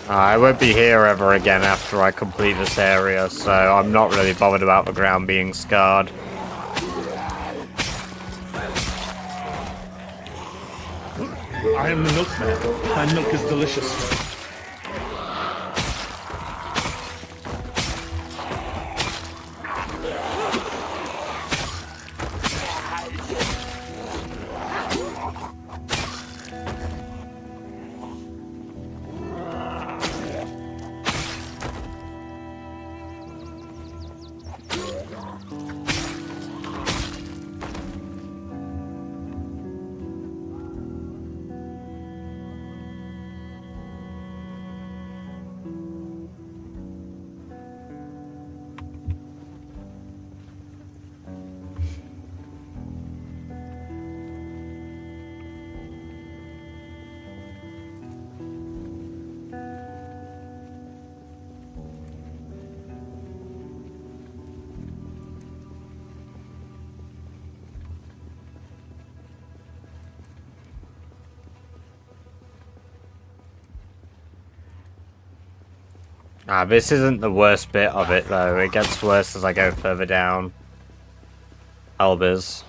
I won't be here ever again after I complete this area, so I'm not really bothered about the ground being scarred. I am the milkman. My milk is delicious. This isn't the worst bit of it, though. It gets worse as I go further down. Elbers.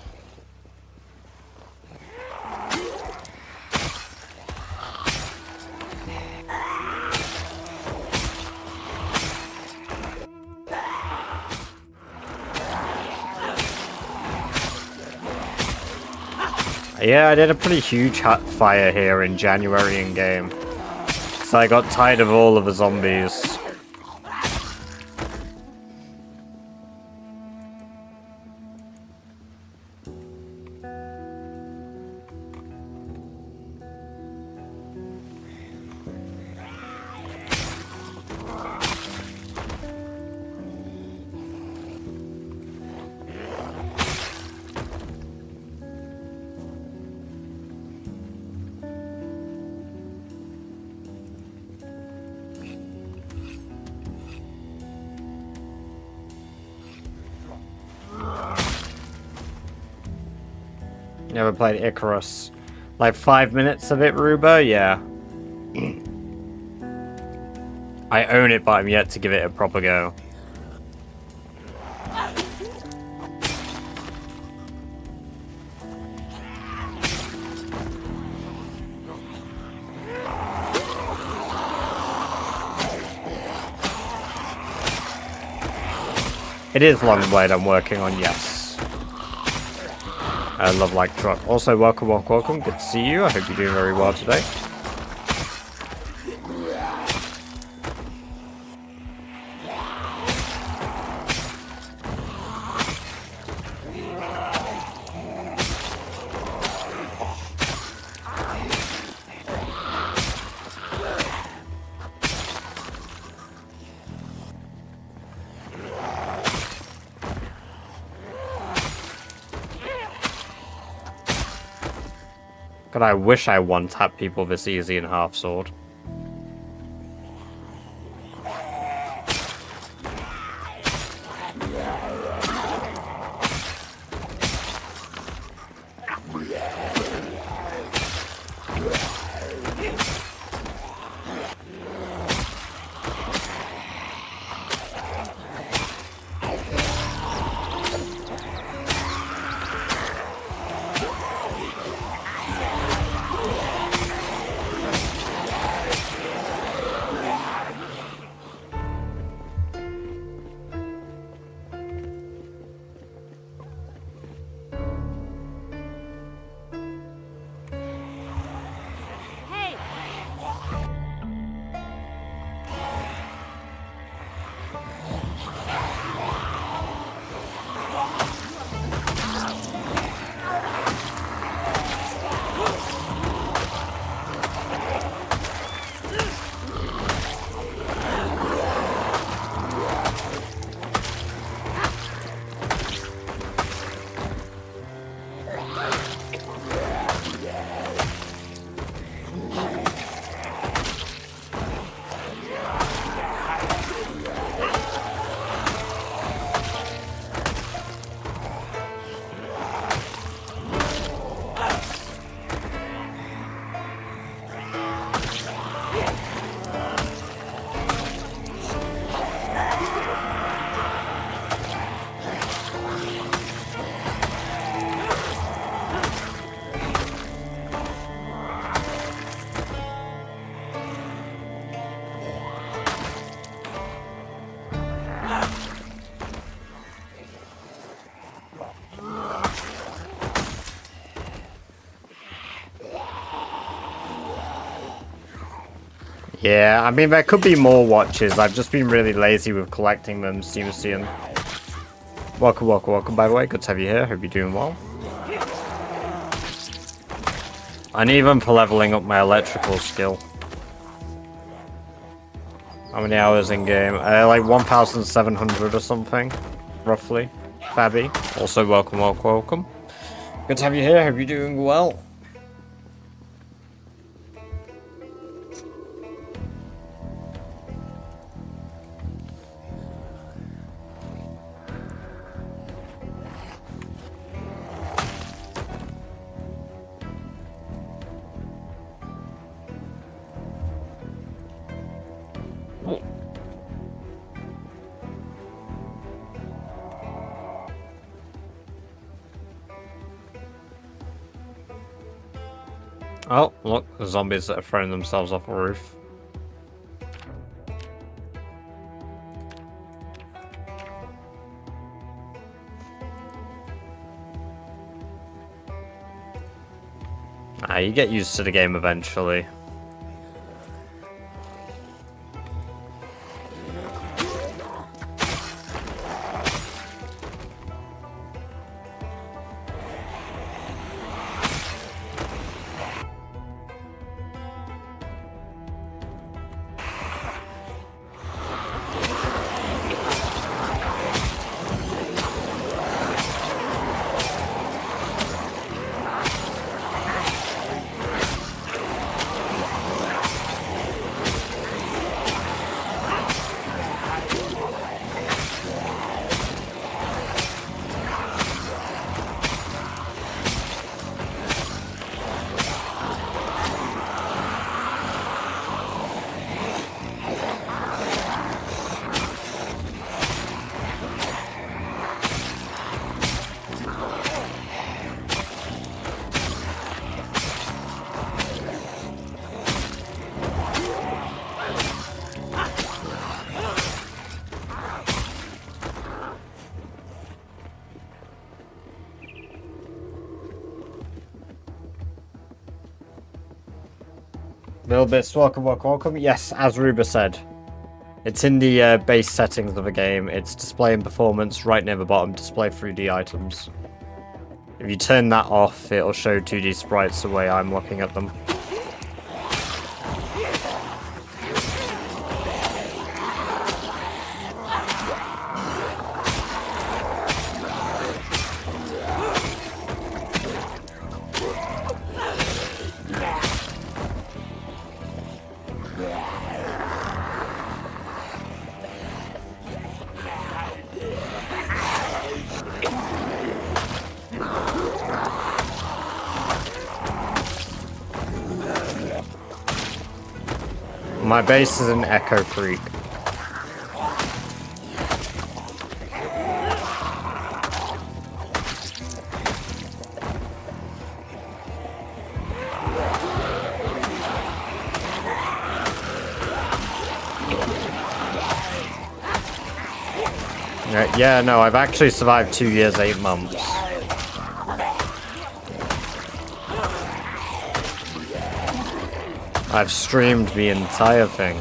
Yeah, I did a pretty huge hot fire here in January in-game. So I got tired of all of the zombies. Never played Icarus. Like 5 minutes of it, Ruba? Yeah. I own it, but I'm yet to give it a proper go. It is Longblade I'm working on, yes. I love like truck. Also, welcome. Good to see you. I hope you're doing very well today. God, I wish I one-tap people this easy in half sword. Yeah, I mean, there could be more watches. I've just been really lazy with collecting them, seems to. Welcome, welcome, welcome, by the way. Good to have you here. Hope you're doing well. And even for leveling up my electrical skill. How many hours in game? Like 1,700 or something, roughly. Fabby. Also, welcome, welcome, welcome. Good to have you here. Hope you're doing well. Oh, look, the zombies that are throwing themselves off a roof. Ah, you get used to the game eventually. Little bits, welcome, welcome, welcome. Yes, as Ruba said, it's in the base settings of the game. It's display and performance, right near the bottom, display 3D items. If you turn that off, it'll show 2D sprites the way I'm looking at them. My base is in Echo Creek. Yeah, no, I've actually survived 2 years, 8 months. I've streamed the entire thing.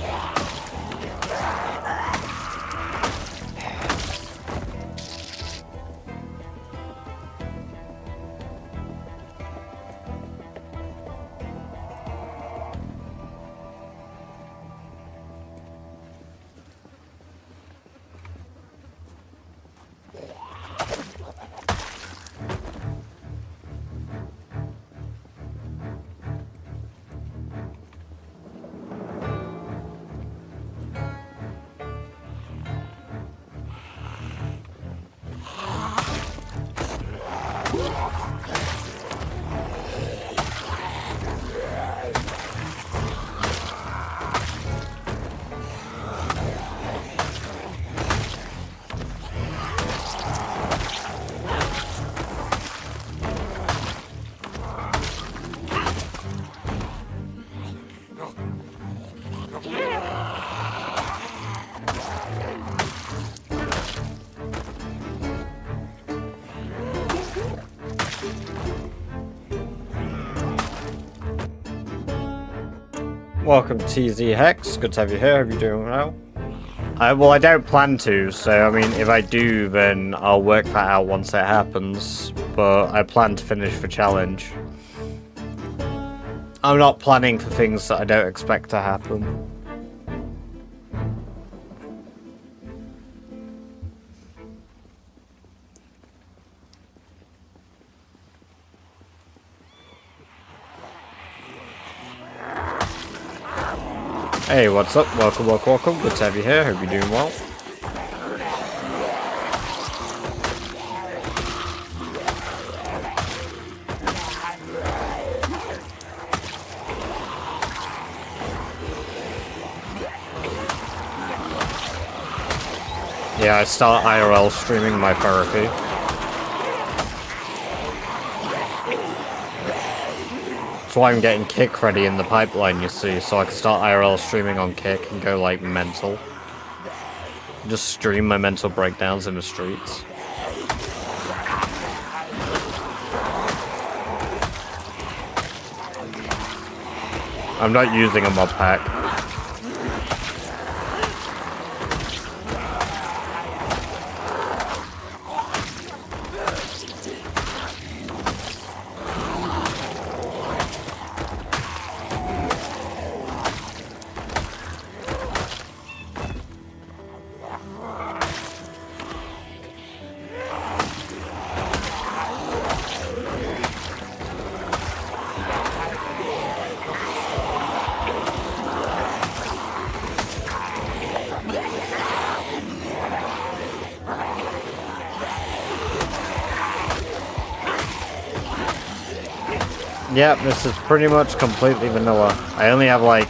Welcome TZ Hex, good to have you here, hope you're doing well. Well, I don't plan to, so I mean, if I do, then I'll work that out once it happens, but I plan to finish the challenge. I'm not planning for things that I don't expect to happen. Hey, what's up? Welcome, welcome, welcome. Good to have you here. Hope you're doing well. Yeah, I start IRL streaming my therapy. That's why I'm getting Kick ready in the pipeline, you see, so I can start IRL streaming on Kick and go, like, mental. Just stream my mental breakdowns in the streets. I'm not using a mod pack. Yep, this is pretty much completely vanilla. I only have like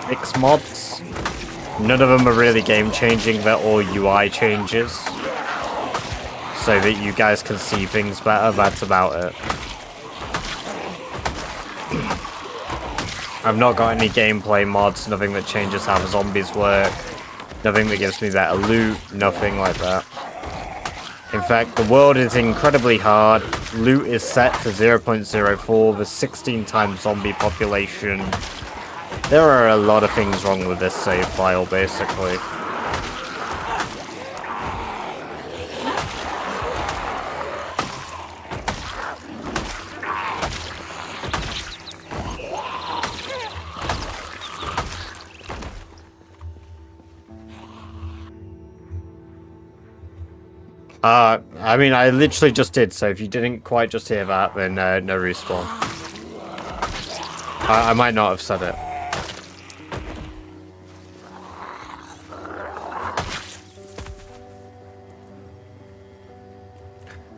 6 mods. None of them are really game-changing, they're all UI changes. So that you guys can see things better, that's about it. I've not got any gameplay mods, nothing that changes how the zombies work, nothing that gives me better loot, nothing like that. In fact, the world is incredibly hard, loot is set to 0.04, the 16 times zombie population. There are a lot of things wrong with this save file, basically. I mean, I literally just did, so if you didn't quite just hear that, then no respawn. I might not have said it.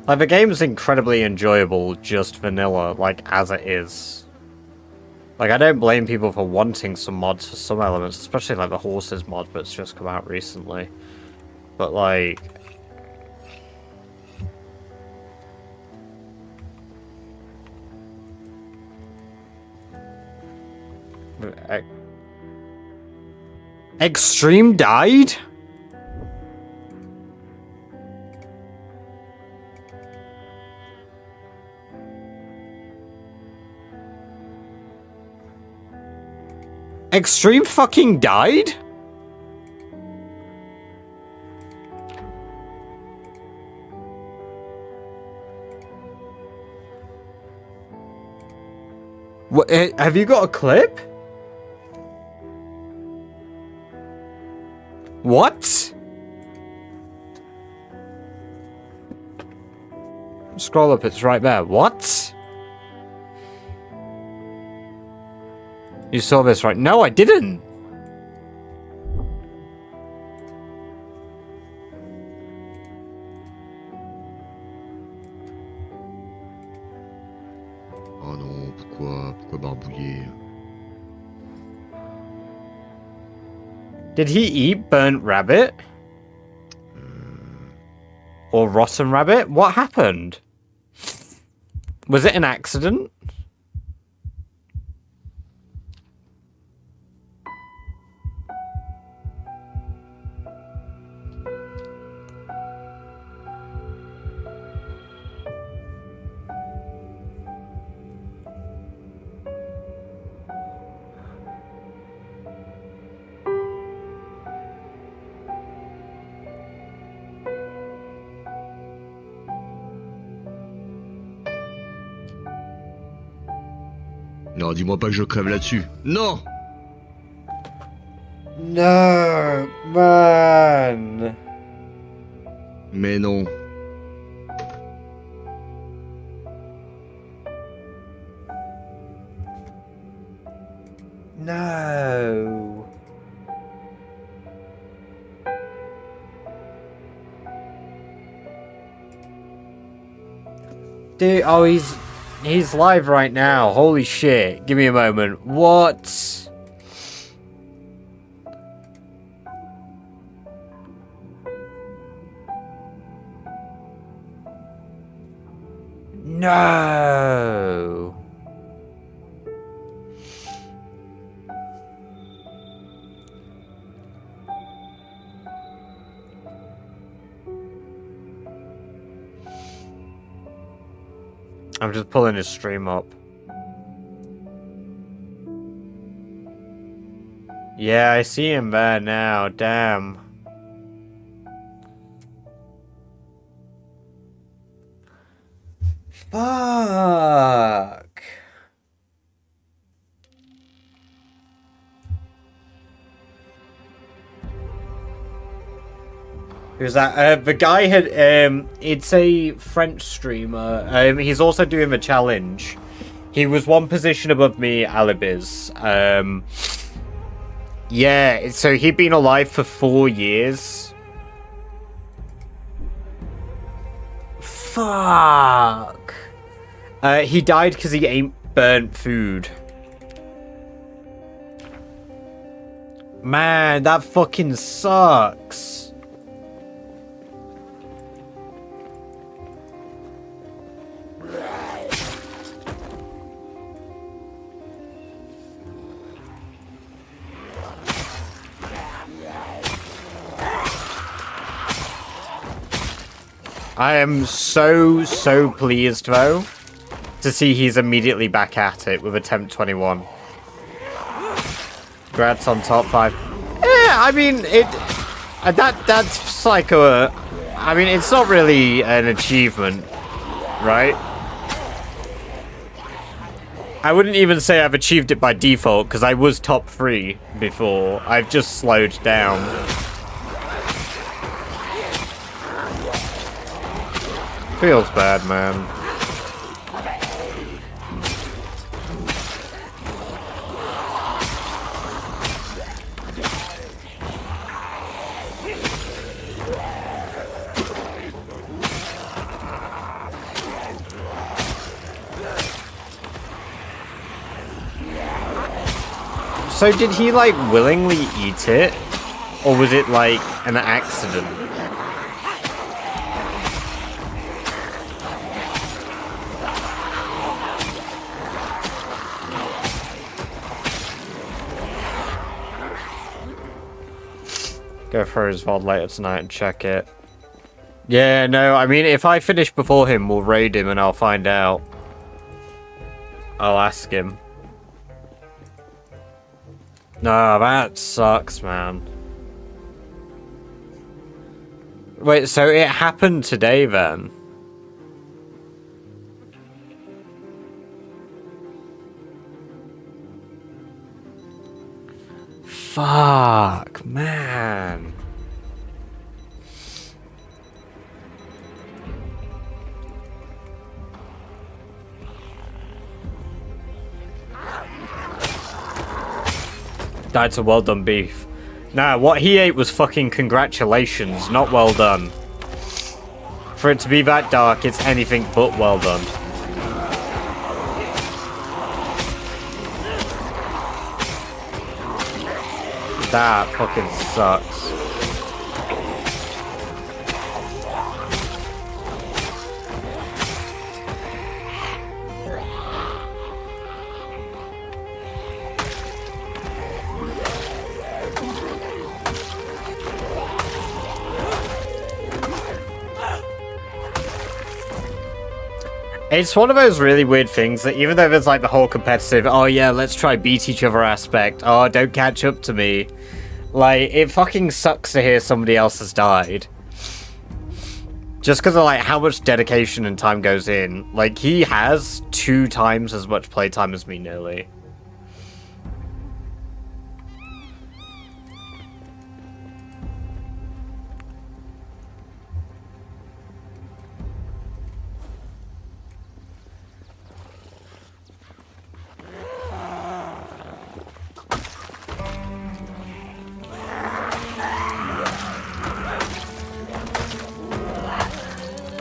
Like, the game's incredibly enjoyable, just vanilla, like, as it is. Like, I don't blame people for wanting some mods for some elements, especially, like, the horses mod that's just come out recently. But, like... Extreme died? Extreme fucking died? What, have you got a clip? What? Scroll up, it's right there. What? You saw this, right? No, I didn't. Oh non, pourquoi barbouiller? Did he eat burnt rabbit? Or rotten rabbit? What happened? Was it an accident? Non, dis-moi pas que je crève là-dessus. Non! No, man. Mais non. No. Dude, oh, he's live right now. Holy shit. Give me a moment. What? No. I'm just pulling his stream up. Yeah, I see him there now. Damn. Fuck. Who's that? The guy had, it's a French streamer. He's also doing the challenge. He was one position above me, Alibiz. Yeah, so he'd been alive for 4 years. Fuck. He died because he ate burnt food. Man, that fucking sucks. I am so pleased, though, to see he's immediately back at it with attempt 21. Congrats on top 5. Yeah, I mean, that's like a... I mean, it's not really an achievement, right? I wouldn't even say I've achieved it by default, because I was top 3 before. I've just slowed down. Feels bad, man. So did he, like, willingly eat it? Or was it, like, an accident? Go for his VOD later tonight and check it. Yeah, no, I mean, if I finish before him, we'll raid him and I'll find out. I'll ask him. No, that sucks, man. Wait, so it happened today, then? Fuck, man. That's a well done beef. Nah, what he ate was fucking congratulations, not well done. For it to be that dark, it's anything but well done. That fucking sucks. It's one of those really weird things that even though there's like the whole competitive, oh yeah, let's try beat each other aspect, oh don't catch up to me, like it fucking sucks to hear somebody else has died. Just because of like how much dedication and time goes in. Like he has 2 times as much playtime as me nearly.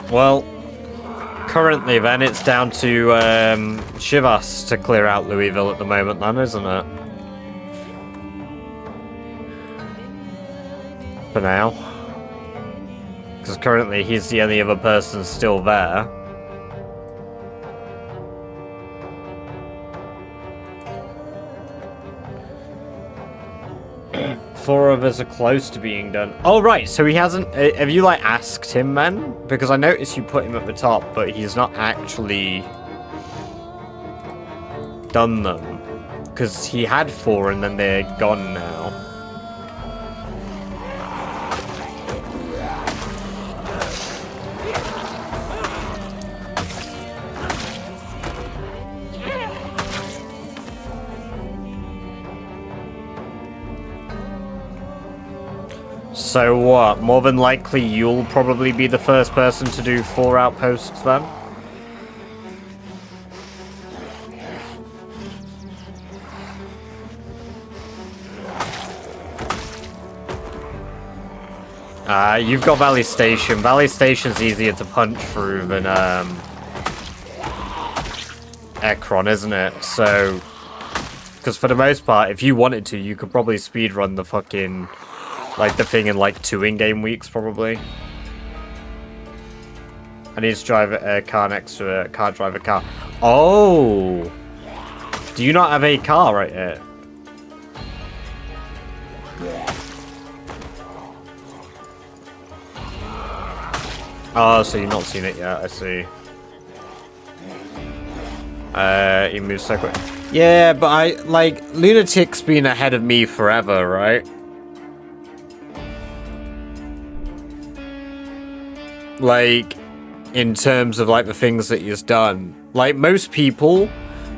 Well, currently then it's down to Shivas to clear out Louisville at the moment then, isn't it? For now. Because currently he's the only other person still there. Four of us are close to being done. Oh, right, so he hasn't... have you, like, asked him, then? Because I noticed you put him at the top, but he's not actually done them. Because he had 4 and then they're gone now. So what? More than likely you'll probably be the first person to do 4 outposts then? You've got Valley Station. Valley Station's easier to punch through than Ekron, isn't it? So, because for the most part, if you wanted to, you could probably speedrun the fucking... like the thing in like 2 in-game weeks, probably. I need to drive a car next to a car, drive a car. Oh! Do you not have a car right here? Oh, so you've not seen it yet, I see. He moves so quick. Yeah, but like, Lunatic's been ahead of me forever, right? Like, in terms of, like, the things that he's done. Like, most people,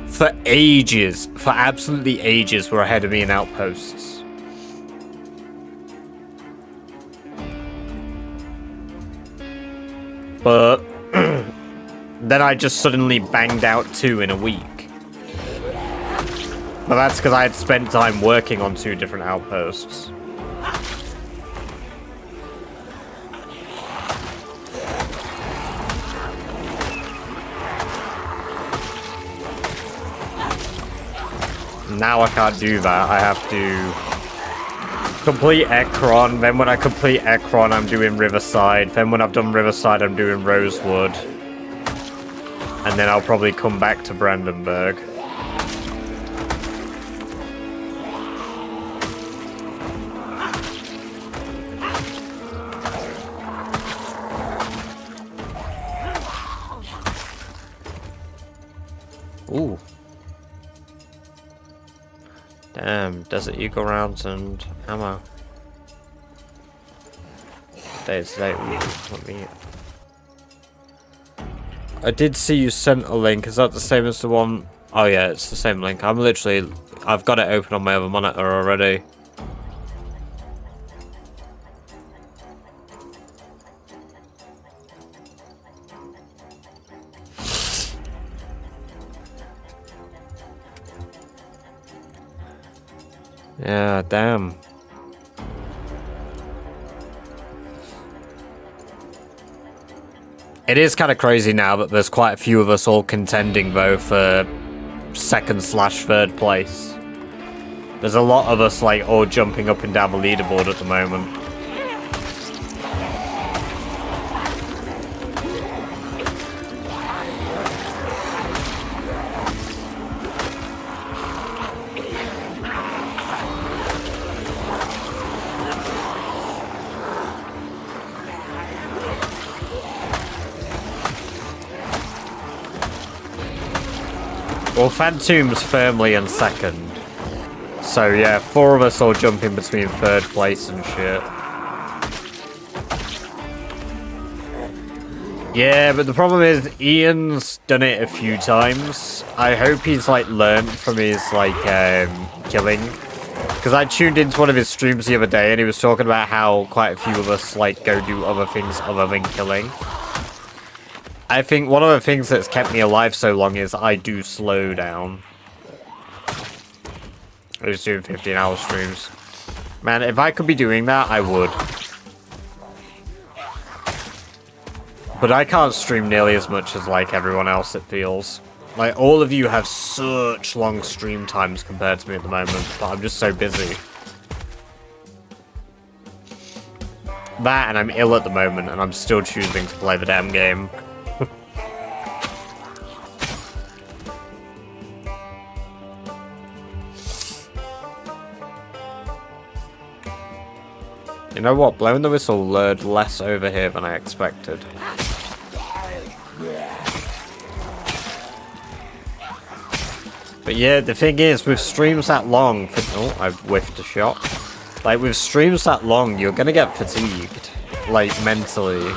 for ages, for absolutely ages, were ahead of me in Outposts. But, then I just suddenly banged out 2 in a week. But that's because I had spent time working on 2 different Outposts. Now I can't do that. I have to complete Ekron. Then when I complete Ekron, I'm doing Riverside. Then when I've done Riverside, I'm doing Rosewood. And then I'll probably come back to Brandenburg. Ooh. Damn, Desert Eagle rounds and ammo. Today, let me... I did see you sent a link. Is that the same as the one? Oh yeah, it's the same link. I've got it open on my other monitor already. Yeah, damn. It is kind of crazy now that there's quite a few of us all contending, though, for 2nd/3rd place. There's a lot of us, like, all jumping up and down the leaderboard at the moment. Well, Phantom's firmly in 2nd. So yeah, 4 of us all jumping between 3rd place and shit. Yeah, but the problem is Ian's done it a few times. I hope he's like learned from his like killing. Because I tuned into one of his streams the other day and he was talking about how quite a few of us like go do other things other than killing. I think one of the things that's kept me alive so long is I do slow down. I was doing 15-hour streams. Man, if I could be doing that, I would. But I can't stream nearly as much as like everyone else, it feels. Like, all of you have such long stream times compared to me at the moment, but I'm just so busy. That, and I'm ill at the moment, and I'm still choosing to play the damn game. You know what? Blowing the whistle lured less over here than I expected. But yeah, the thing is, with streams that long... Oh, I whiffed a shot. Like, with streams that long, you're gonna get fatigued. Like, mentally.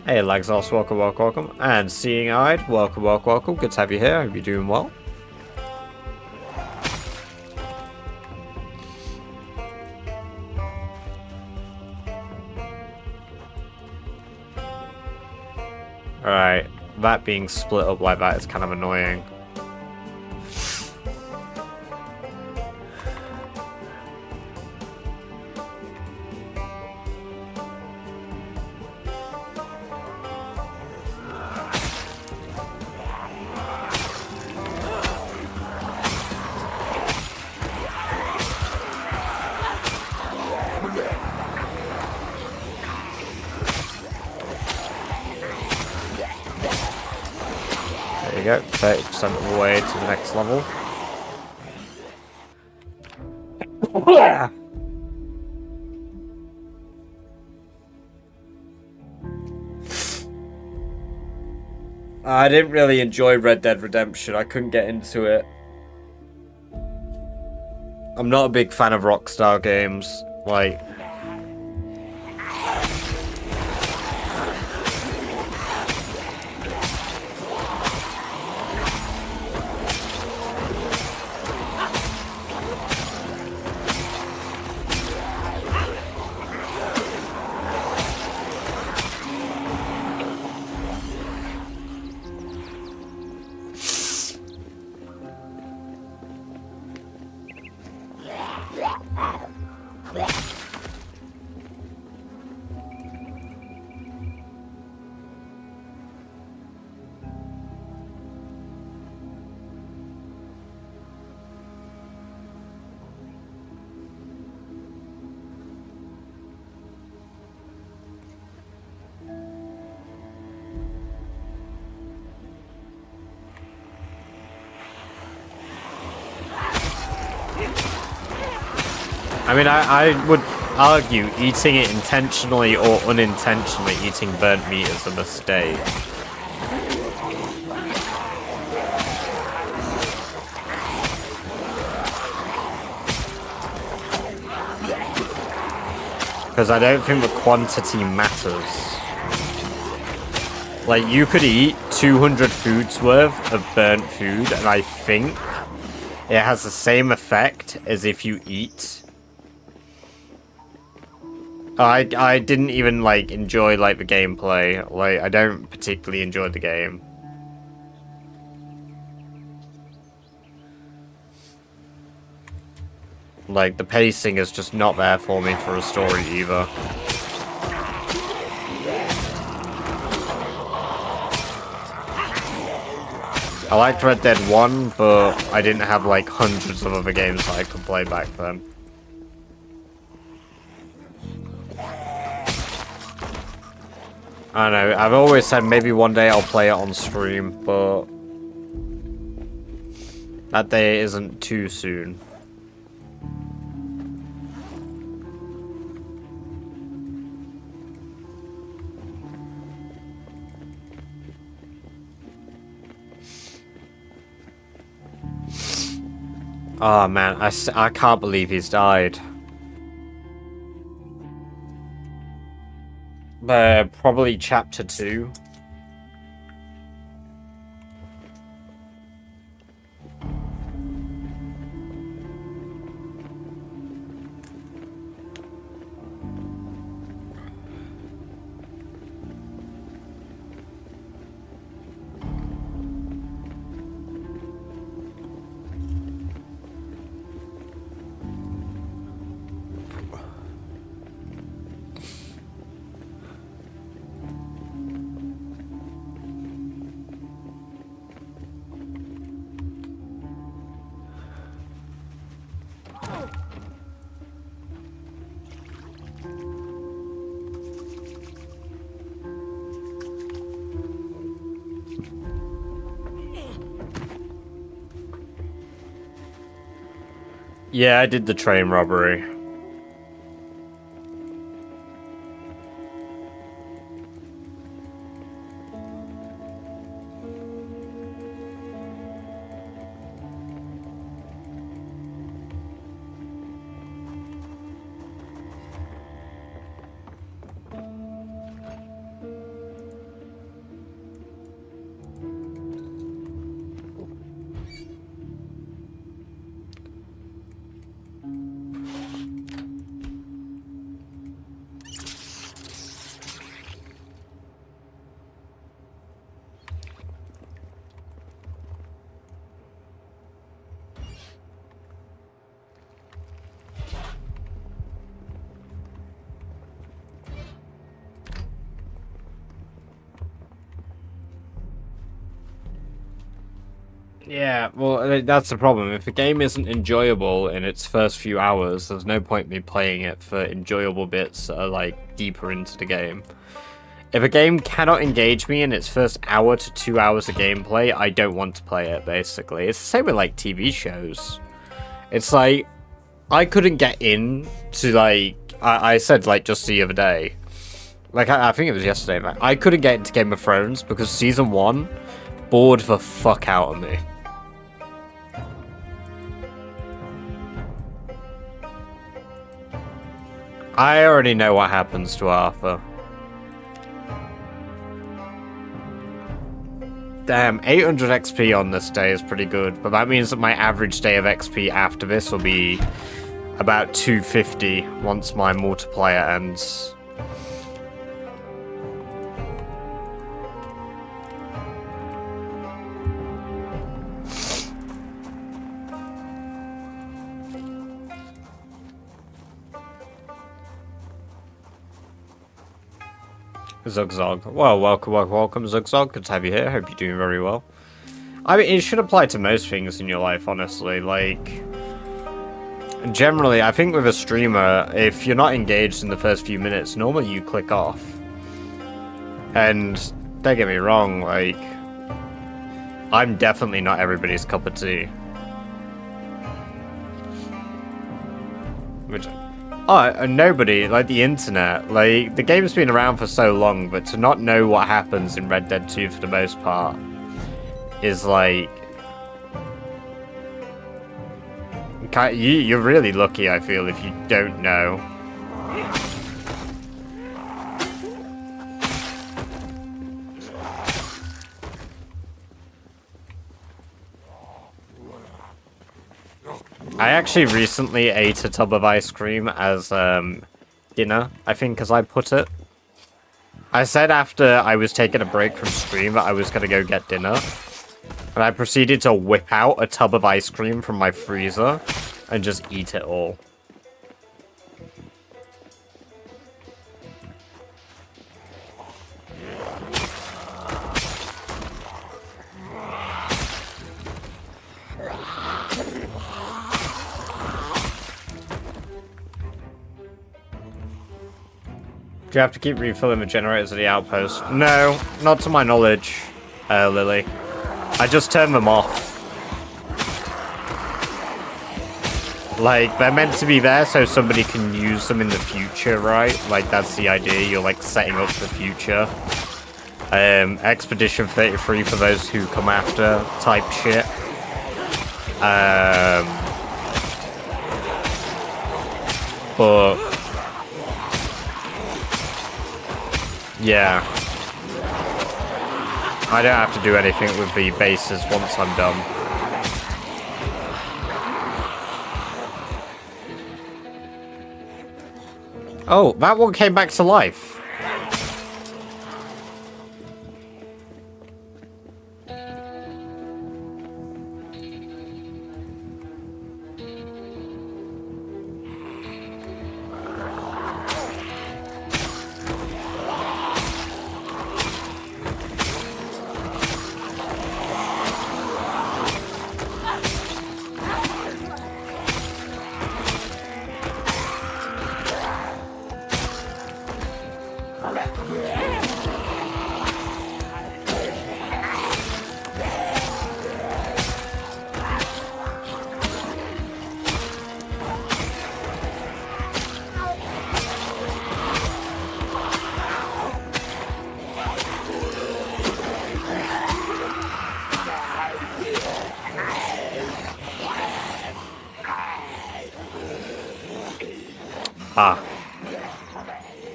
Hey, Lagzos, welcome. And Seeing Eyed, welcome. Good to have you here. Hope you're doing well. Alright, that being split up like that is kind of annoying. There you go, 30% of the way to the next level. I didn't really enjoy Red Dead Redemption. I couldn't get into it. I'm not a big fan of Rockstar games. Like... I mean, I would argue eating it intentionally or unintentionally eating burnt meat is a mistake. Because I don't think the quantity matters. Like, you could eat 200 foods worth of burnt food, and I think it has the same effect as if you eat... I didn't even, like, enjoy, like, the gameplay. Like, I don't particularly enjoy the game. Like, the pacing is just not there for me for a story either. I liked Red Dead 1, but I didn't have, like, hundreds of other games that I could play back then. I don't know, I've always said maybe one day I'll play it on stream, but that day isn't too soon. Oh man, I can't believe he's died. Probably chapter 2. Yeah, I did the train robbery. Yeah, well, that's the problem. If a game isn't enjoyable in its first few hours, there's no point me playing it for enjoyable bits that are, like, deeper into the game. If a game cannot engage me in its first hour to 2 hours of gameplay, I don't want to play it, basically. It's the same with, like, TV shows. It's like, I couldn't get in to, like, I said, like, just the other day. Like, I think it was yesterday, man. I couldn't get into Game of Thrones because Season 1 bored the fuck out of me. I already know what happens to Arthur. Damn, 800 XP on this day is pretty good, but that means that my average day of XP after this will be about 250 once my multiplier ends. Zugzog. Well, welcome, Zugzog. Good to have you here. Hope you're doing very well. I mean, it should apply to most things in your life, honestly. Like, generally, I think with a streamer, if you're not engaged in the first few minutes, normally you click off. And don't get me wrong, like, I'm definitely not everybody's cup of tea. Which... Oh, nobody, like the internet, like, the game's been around for so long, but to not know what happens in Red Dead 2 for the most part is like... You're really lucky, I feel, if you don't know. I actually recently ate a tub of ice cream as dinner, I think, as I put it. I said after I was taking a break from stream that I was going to go get dinner. And I proceeded to whip out a tub of ice cream from my freezer and just eat it all. Do you have to keep refilling the generators at the outpost? No, not to my knowledge, Lily. I just turn them off. Like, they're meant to be there so somebody can use them in the future, right? Like, that's the idea. You're, like, setting up the future. Expedition 33 for those who come after type shit. But yeah, I don't have to do anything with the bases once I'm done. Oh, that one came back to life. Ah.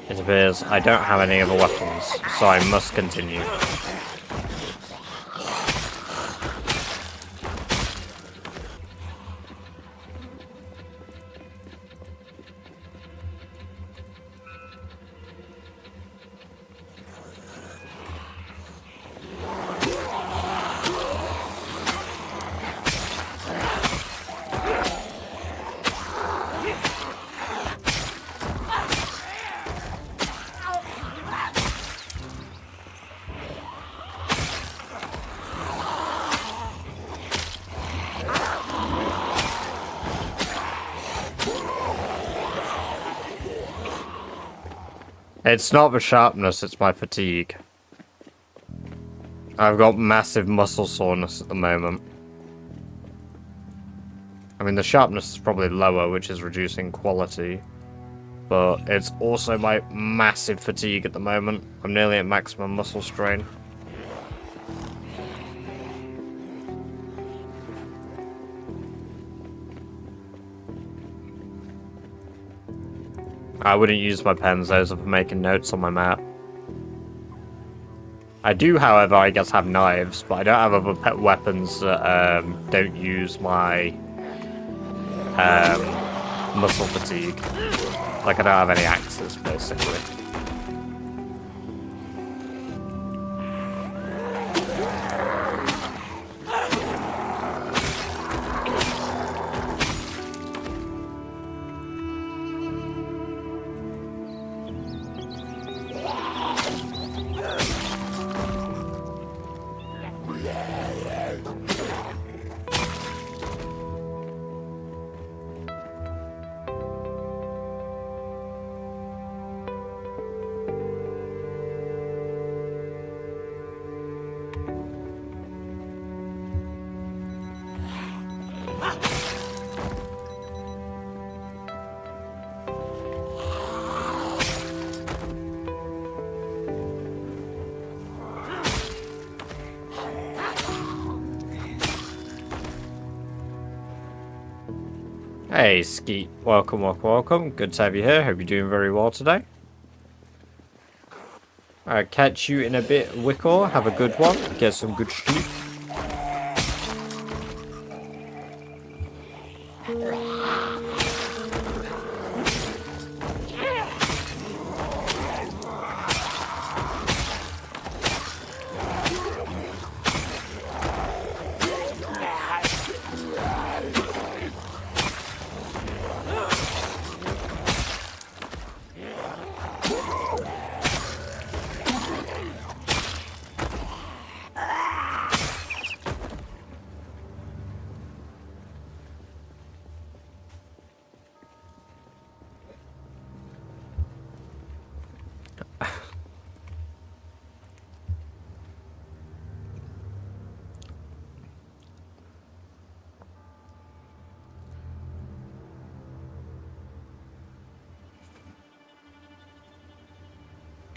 It appears I don't have any other weapons, so I must continue. It's not the sharpness, it's my fatigue. I've got massive muscle soreness at the moment. I mean, the sharpness is probably lower, which is reducing quality. But it's also my massive fatigue at the moment. I'm nearly at maximum muscle strain. I wouldn't use my pens, those are for making notes on my map. I do, however, I guess have knives, but I don't have other pet weapons that don't use my muscle fatigue. Like, I don't have any axes, basically. Hey, Skeet. Welcome, welcome, welcome. Good to have you here. Hope you're doing very well today. Alright, catch you in a bit, Wickor. Have a good one. Get some good sleep.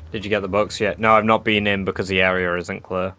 Did you get the books yet? No, I've not been in because the area isn't clear.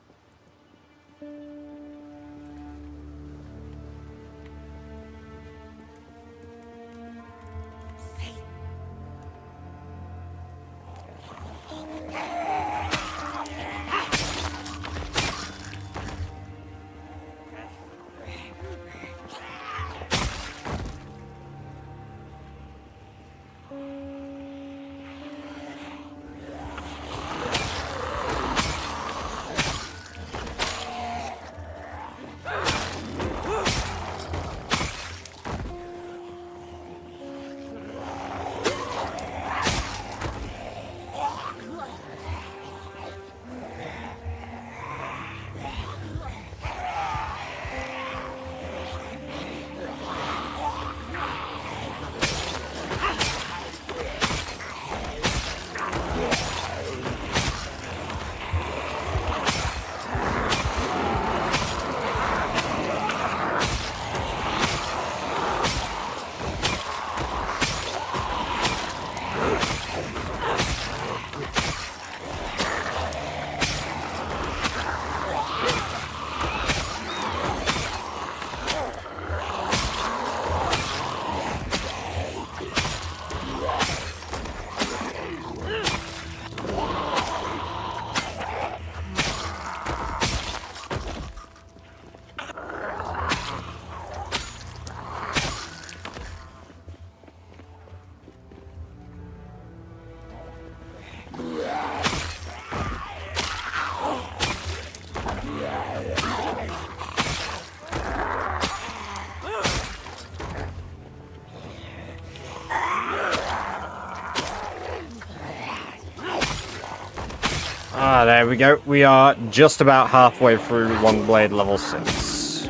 Ah, there we go. We are just about halfway through Longblade level 6.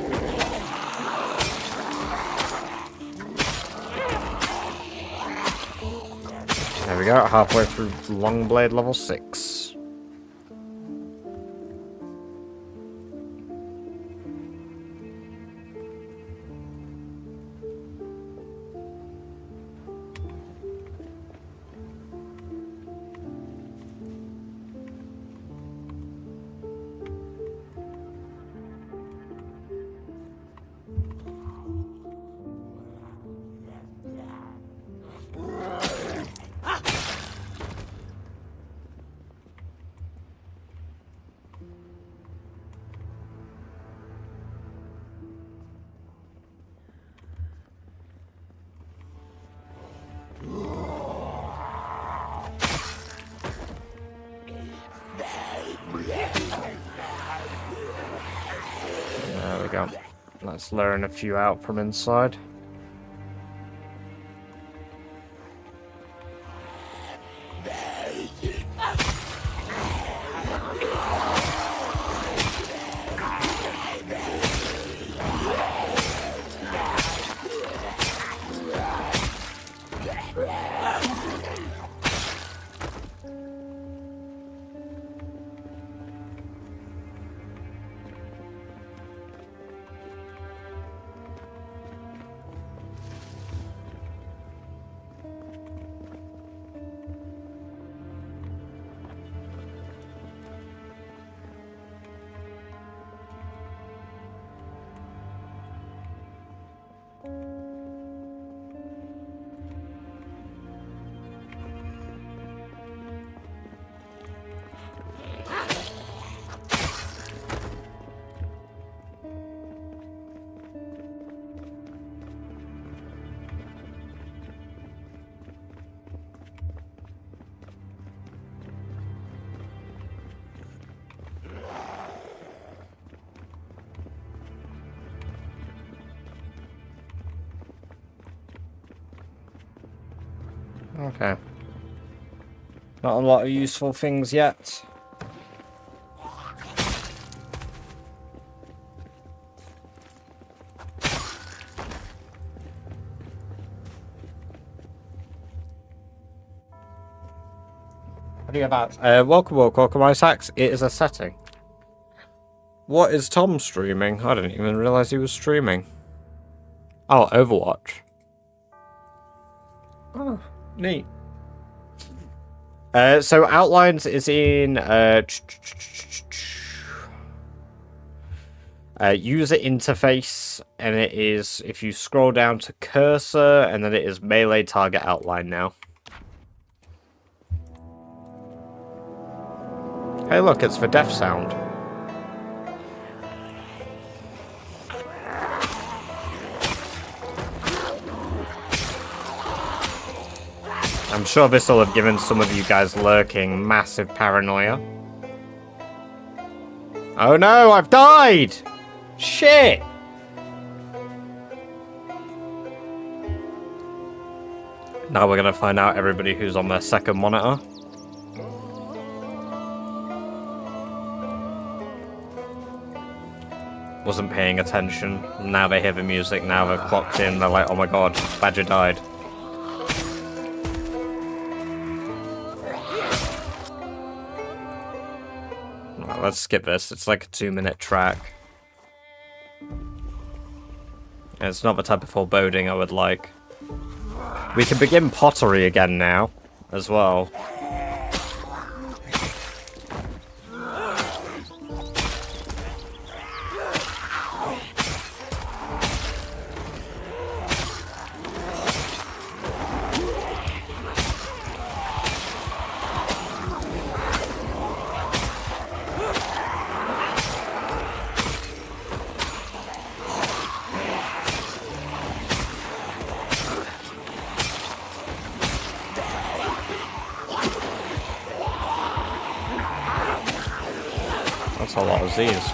There we go, halfway through Longblade level 6. There we go. Let's learn a few out from inside. Okay. Not a lot of useful things yet. What do you have at? Welcome, Isaacs. It is a setting. What is Tom streaming? I didn't even realize he was streaming. Oh, Overwatch. Oh, neat. So Outlines is in user interface, and it is, if you scroll down to cursor, and then it is melee target outline now. Hey look, it's for death sound. I'm sure this will have given some of you guys lurking massive paranoia. Oh no, I've died! Shit! Now we're gonna find out everybody who's on their second monitor. Wasn't paying attention. Now they hear the music, now they've clocked in, they're like, oh my god, Badger died. Right, let's skip this, it's like a 2-minute track. And it's not the type of foreboding I would like. We can begin pottery again now, as well. That's a lot of Z's.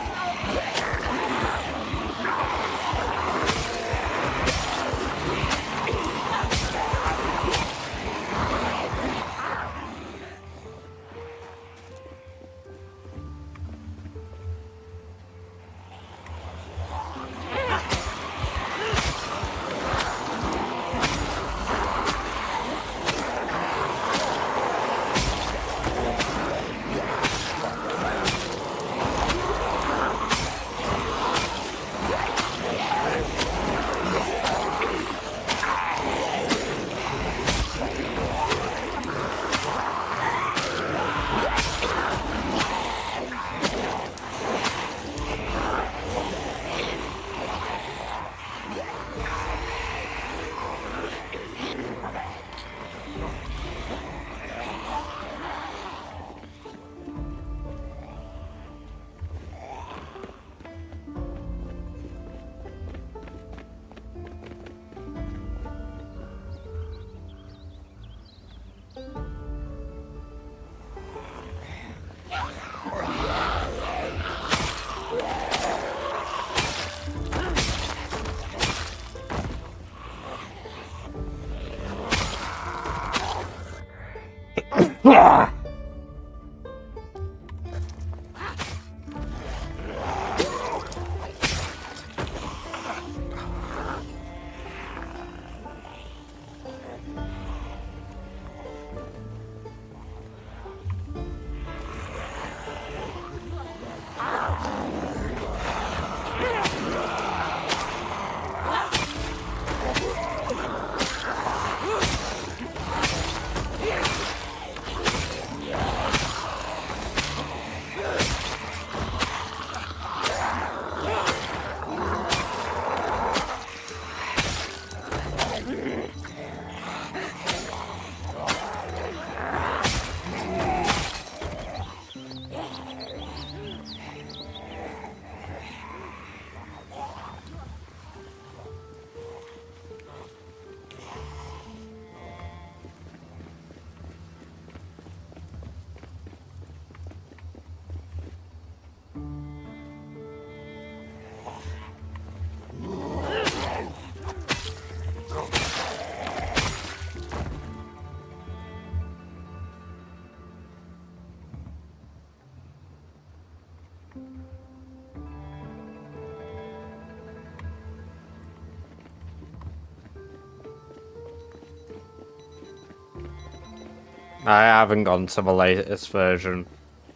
I haven't gone to the latest version,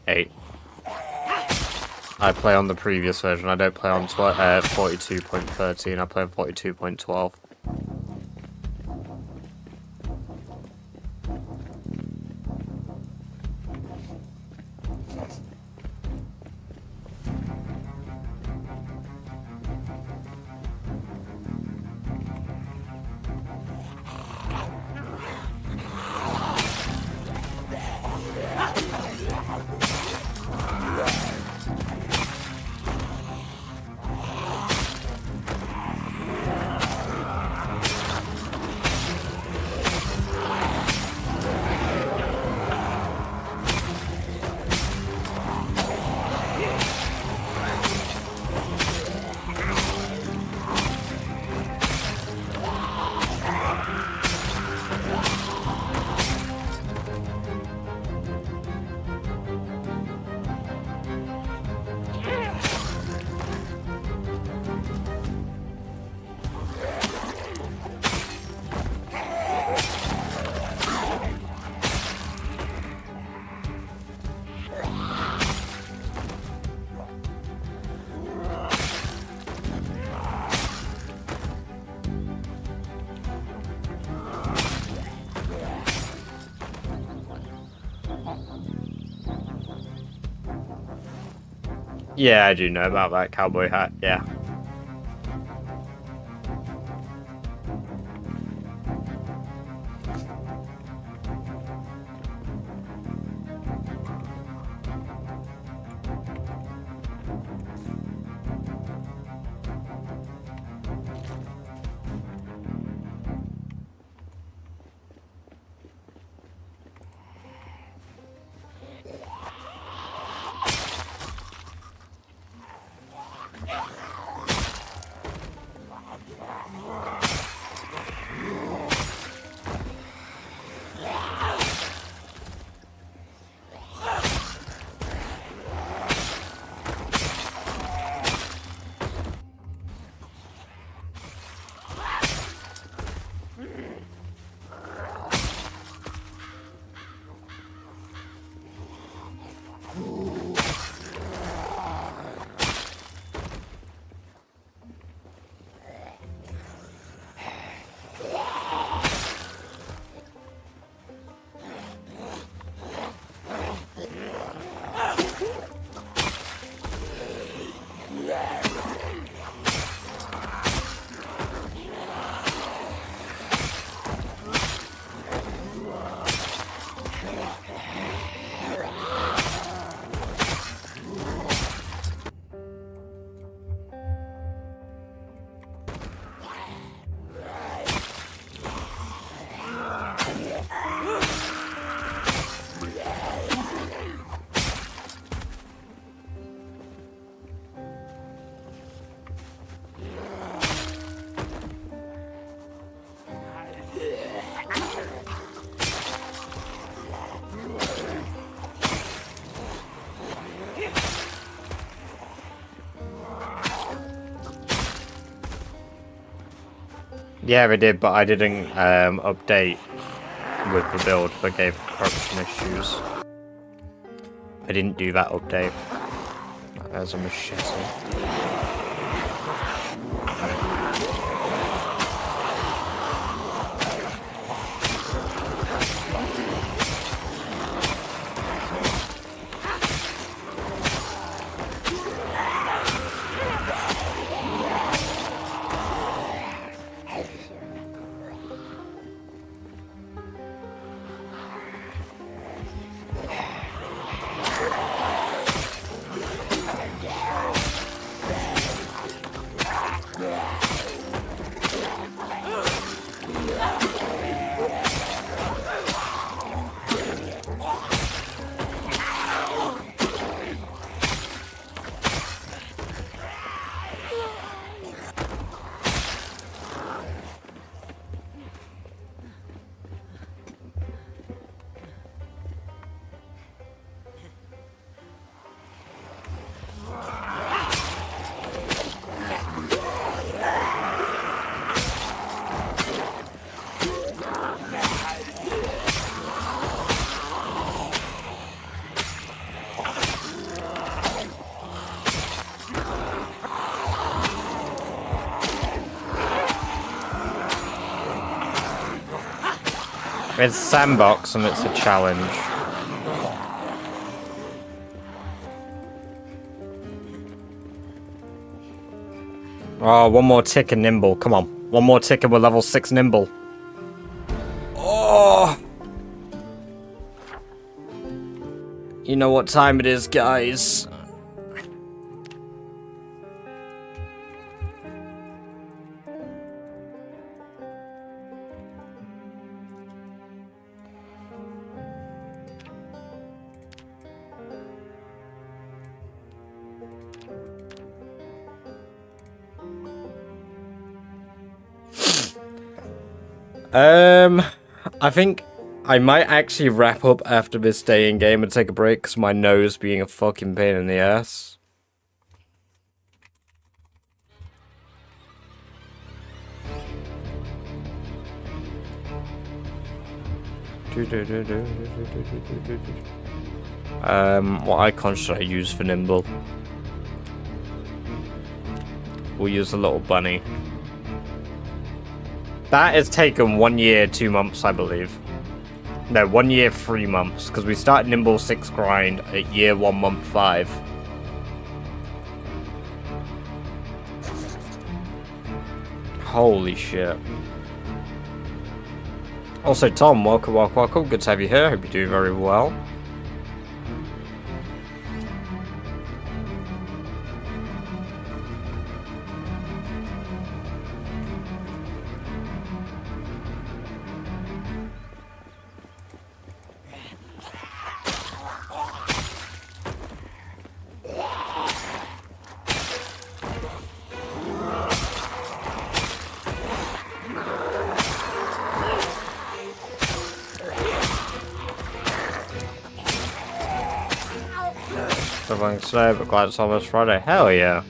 8. I play on the previous version. I don't play on 42.13. I play on 42.12. Yeah, I do know about that cowboy hat, yeah. Yeah, we did, but I didn't update with the build that gave corruption issues. I didn't do that update. There's a machete. It's sandbox and it's a challenge. Oh, one more tick and nimble. Come on. One more tick and we're level 6 nimble. Oh! You know what time it is, guys. I think I might actually wrap up after this day in game and take a break because my nose being a fucking pain in the ass. What icon should I use for nimble? We'll use a little bunny. That has taken 1 year, 2 months, I believe. No, 1 year, 3 months, because we started Nimble 6 grind at year 1 month 5. Holy shit. Also, Tom, welcome, welcome, welcome. Good to have you here. Hope you're doing very well. Today, but glad it's almost Friday. Hell yeah.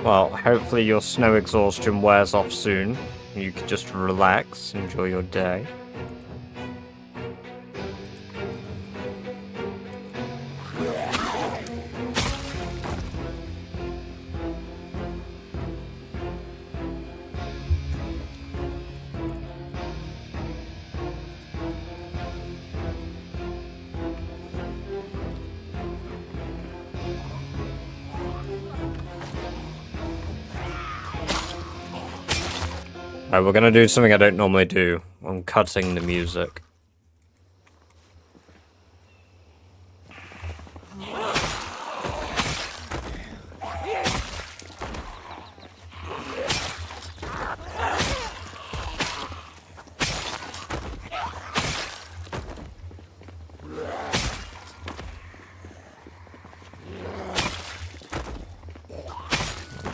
Well, hopefully your snow exhaustion wears off soon. You can just relax, enjoy your day. Alright, we're gonna do something I don't normally do. I'm cutting the music.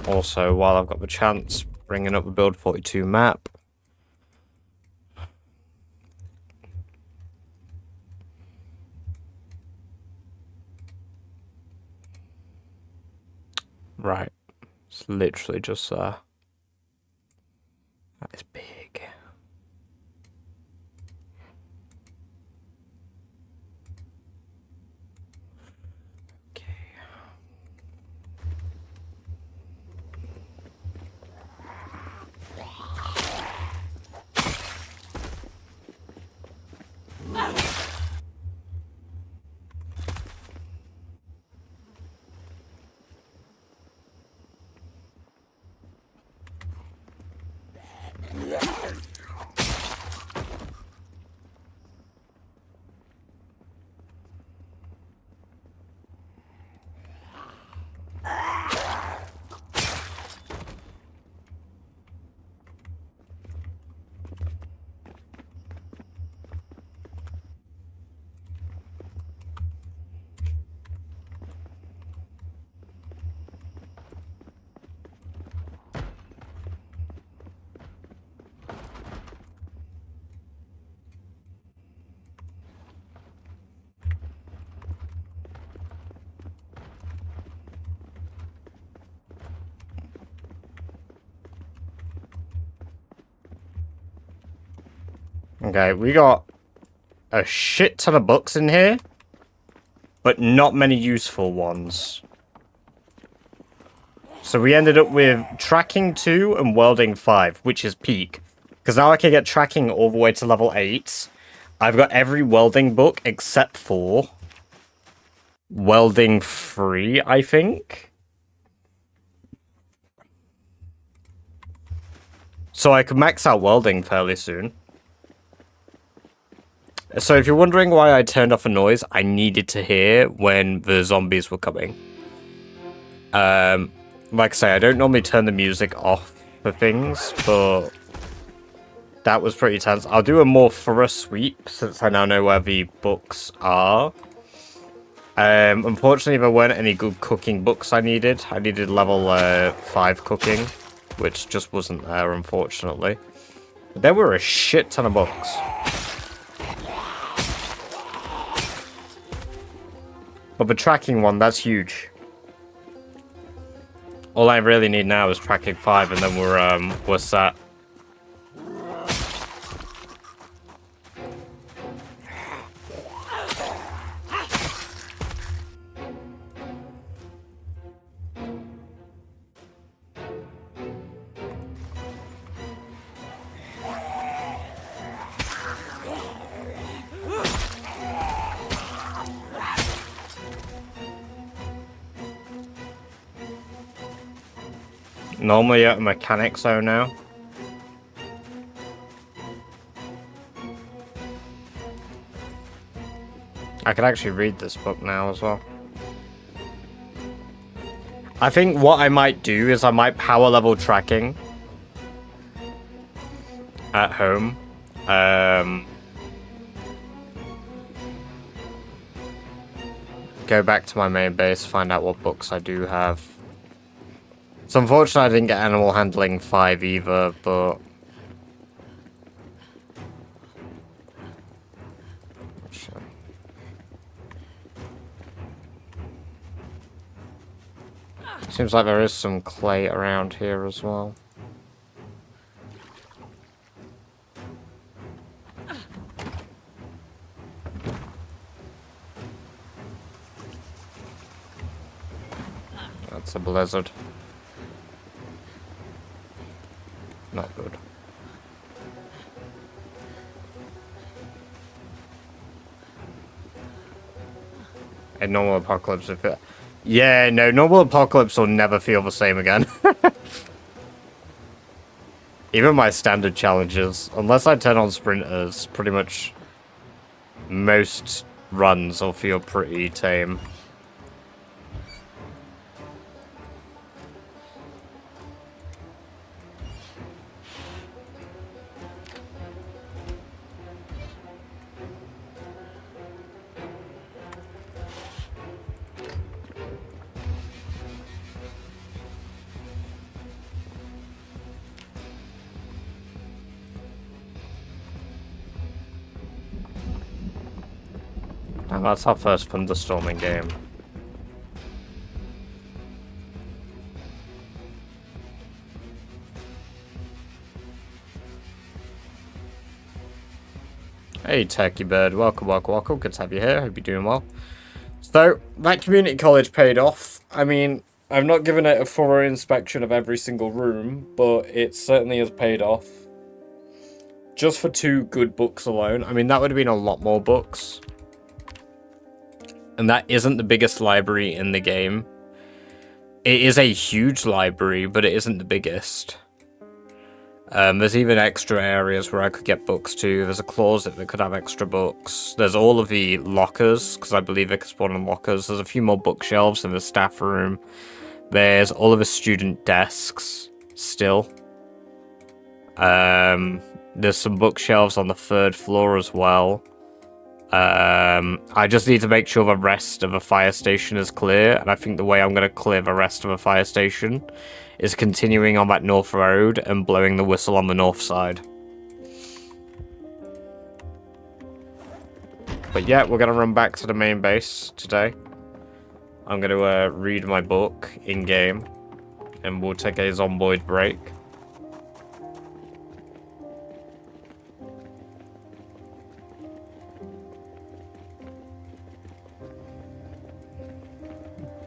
Also, while I've got the chance, bringing up the Build 42 map. Right. It's literally just there. That is big. Okay, we got a shit ton of books in here, but not many useful ones. So we ended up with tracking 2 and welding 5, which is peak. Because now I can get tracking all the way to level 8. I've got every welding book except for welding 3, I think. So I could max out welding fairly soon. So if you're wondering why I turned off a noise, I needed to hear when the zombies were coming. Like I say, I don't normally turn the music off for things, but that was pretty tense. I'll do a more thorough sweep since I now know where the books are. Unfortunately, there weren't any good cooking books I needed. I needed level 5 cooking, which just wasn't there, unfortunately. But there were a shit ton of books. But the tracking one, that's huge. All I really need now is tracking 5, and then we're set. Normally at a mechanic zone now. I can actually read this book now as well. I think what I might do is I might power level tracking at home. Go back to my main base, find out what books I do have. So unfortunately I didn't get animal handling 5 either, but... Seems like there is some clay around here as well. That's a blizzard. Not good. A normal apocalypse if it... Yeah, no, normal apocalypse will never feel the same again. Even my standard challenges, unless I turn on sprinters, pretty much most runs will feel pretty tame. And that's our first thunderstorming game. Hey, Turkey Bird. Welcome, welcome, welcome. Good to have you here. Hope you're doing well. So, that community college paid off. I mean, I've not given it a thorough inspection of every single room, but it certainly has paid off. Just for 2 good books alone. I mean, that would have been a lot more books. And that isn't the biggest library in the game. It is a huge library, but it isn't the biggest. There's even extra areas where I could get books too. There's a closet that could have extra books. There's all of the lockers, because I believe they can spawn in lockers. There's a few more bookshelves in the staff room. There's all of the student desks still. There's some bookshelves on the 3rd floor as well. I just need to make sure the rest of the fire station is clear, and I think the way I'm going to clear the rest of the fire station is continuing on that north road and blowing the whistle on the north side. But yeah, we're going to run back to the main base today. I'm going to read my book in-game, and we'll take a zomboid break.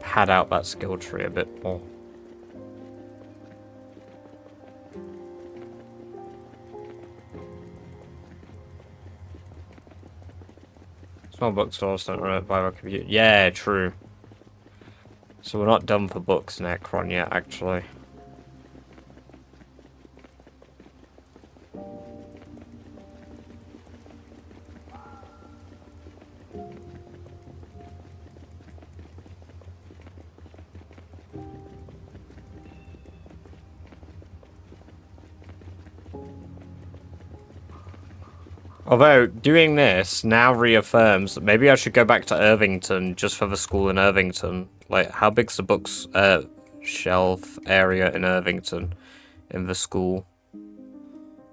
Pad out that skill tree a bit more. Small bookstores don't run it by our computer. Yeah, true. So we're not done for books in Ekron yet, actually. Although, doing this now reaffirms that maybe I should go back to Irvington just for the school in Irvington. Like, how big's the books shelf area in Irvington in the school?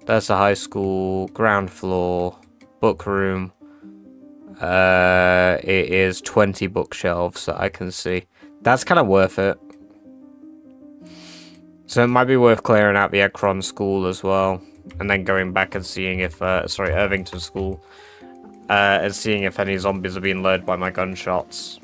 There's the high school, ground floor, book room. It is 20 bookshelves that I can see. That's kind of worth it. So it might be worth clearing out the Ekron school as well. And then going back and seeing if, Irvington School, and seeing if any zombies are being lured by my gunshots.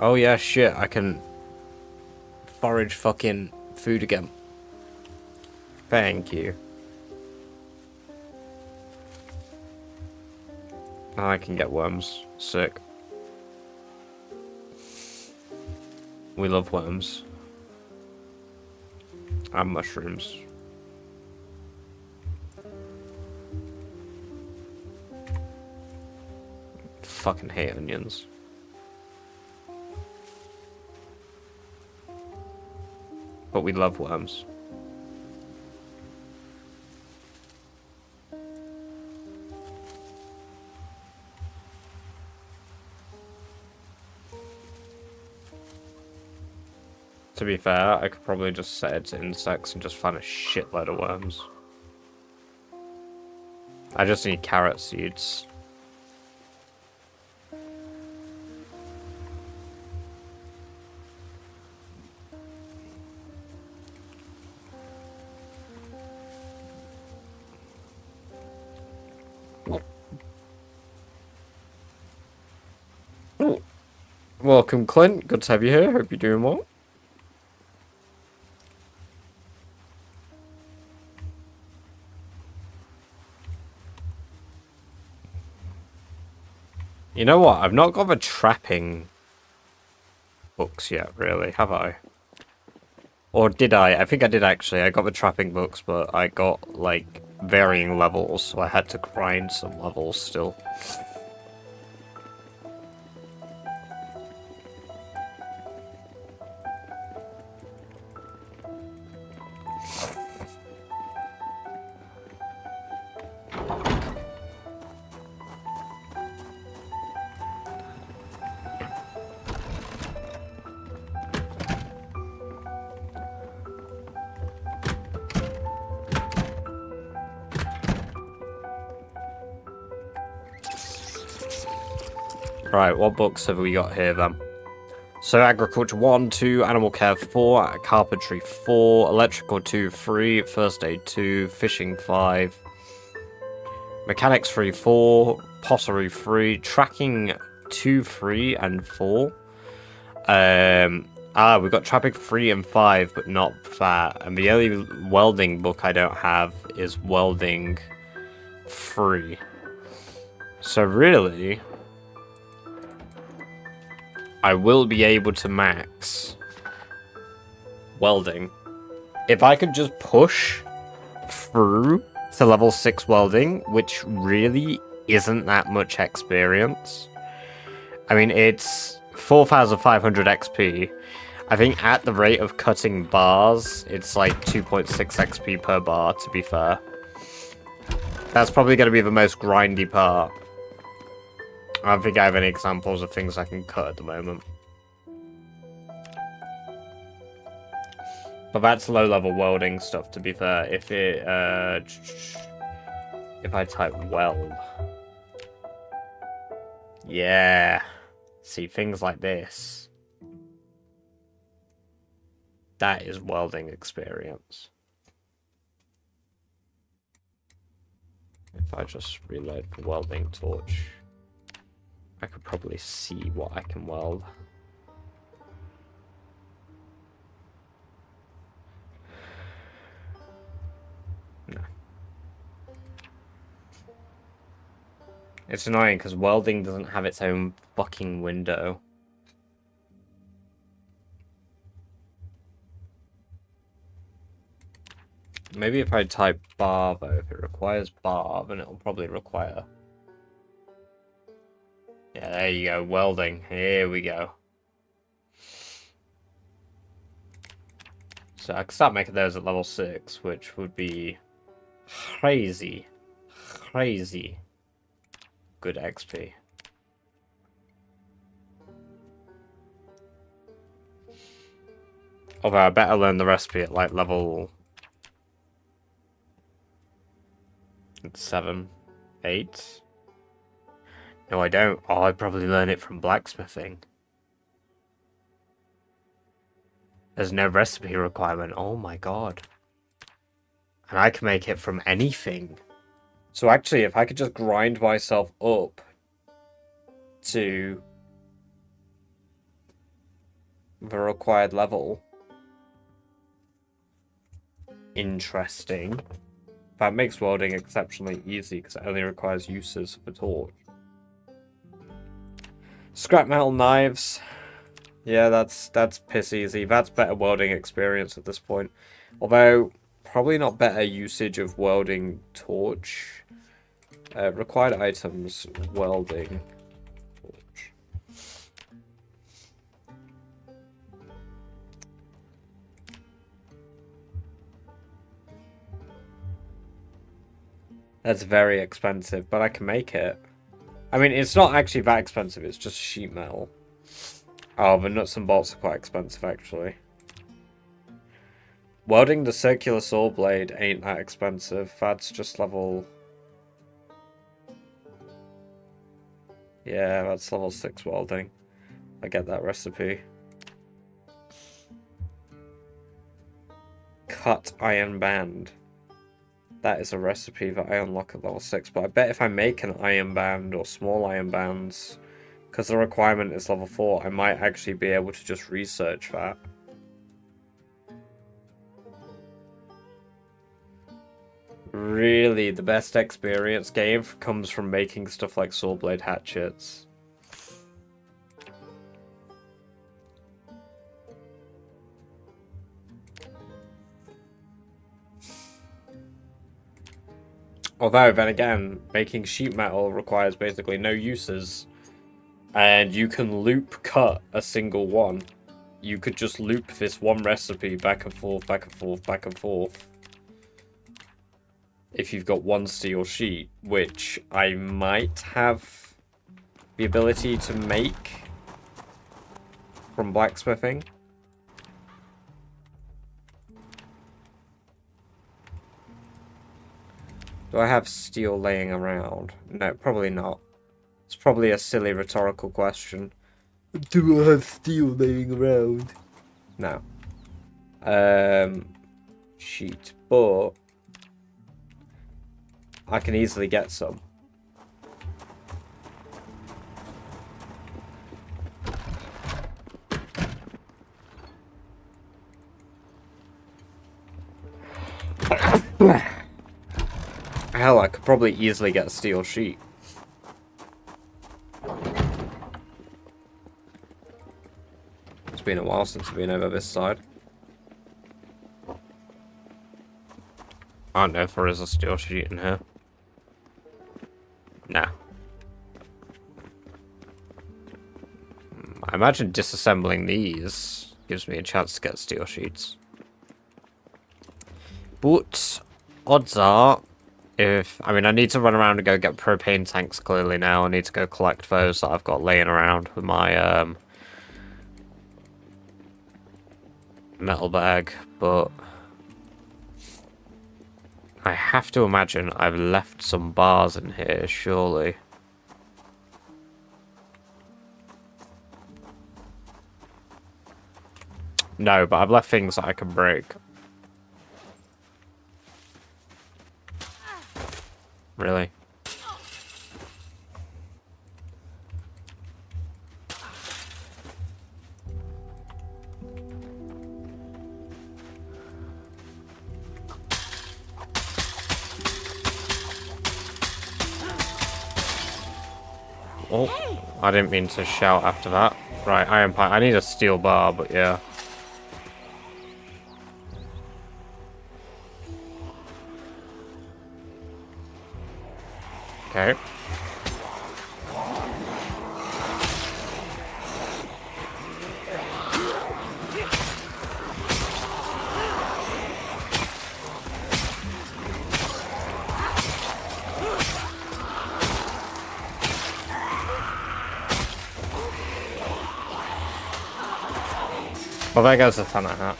Oh yeah, shit, I can forage fucking food again. Thank you. Now I can get worms. Sick. We love worms. And mushrooms. Fucking hate onions. But we love worms. To be fair, I could probably just set it to insects and just find a shitload of worms. I just need carrot seeds. Welcome, Clint. Good to have you here. Hope you're doing well. You know what? I've not got the trapping books yet, really, have I? Or did I? I think I did actually. I got the trapping books, but I got, like, varying levels, so I had to grind some levels still. Right, what books have we got here then? So agriculture 1, 2, animal care 4, carpentry 4, electrical 2, 3, first aid 2, fishing 5, mechanics 3, 4, pottery 3, tracking 2, 3, and 4. We've got trapping 3 and 5, but not that. And the only welding book I don't have is welding 3. So really, I will be able to max welding. If I could just push through to level 6 welding, which really isn't that much experience. I mean, it's 4,500 XP. I think at the rate of cutting bars, it's like 2.6 XP per bar, to be fair. That's probably going to be the most grindy part. I don't think I have any examples of things I can cut at the moment. But that's low-level welding stuff, to be fair. If I type weld. Yeah. See, things like this. That is welding experience. If I just reload the welding torch, I could probably see what I can weld. No. It's annoying because welding doesn't have its own fucking window. Maybe if I type bar though, if it requires bar, then it'll probably require... Yeah, there you go, welding. Here we go. So I can start making those at level 6, which would be crazy. Crazy good XP. Although I better learn the recipe at like level 7, 8. No, I don't. Oh, I probably learn it from blacksmithing. There's no recipe requirement. Oh my god. And I can make it from anything. So actually, if I could just grind myself up to the required level. Interesting. That makes welding exceptionally easy because it only requires uses of a torch. Scrap metal knives. Yeah, that's piss easy. That's better welding experience at this point. Although, probably not better usage of welding torch. Required items, welding torch. That's very expensive, but I can make it. I mean, it's not actually that expensive, it's just sheet metal. Oh, the nuts and bolts are quite expensive, actually. Welding the circular saw blade ain't that expensive. That's just level... Yeah, that's level 6 welding. I get that recipe. Cut iron band. That is a recipe that I unlock at level 6. But I bet if I make an iron band or small iron bands, because the requirement is level 4, I might actually be able to just research that. Really, the best experience game comes from making stuff like saw blade hatchets. Although, then again, making sheet metal requires basically no uses. And you can loop cut a single one. You could just loop this one recipe back and forth, back and forth, back and forth. If you've got one steel sheet, which I might have the ability to make from blacksmithing. Do I have steel laying around? No, probably not. It's probably a silly rhetorical question. Do I have steel laying around? No. Sheet, but I can easily get some. Hell, I could probably easily get a steel sheet. It's been a while since I've been over this side. I don't know if there is a steel sheet in here. Nah. I imagine disassembling these gives me a chance to get steel sheets. But odds are, I mean, I need to run around and go get propane tanks clearly now. I need to go collect those that I've got laying around with my metal bag, but I have to imagine I've left some bars in here, surely. No, but I've left things that I can break. Really? Oh, I didn't mean to shout after that. Right, iron pipe. I need a steel bar, but yeah. Okay. Well, there goes the thunder hat.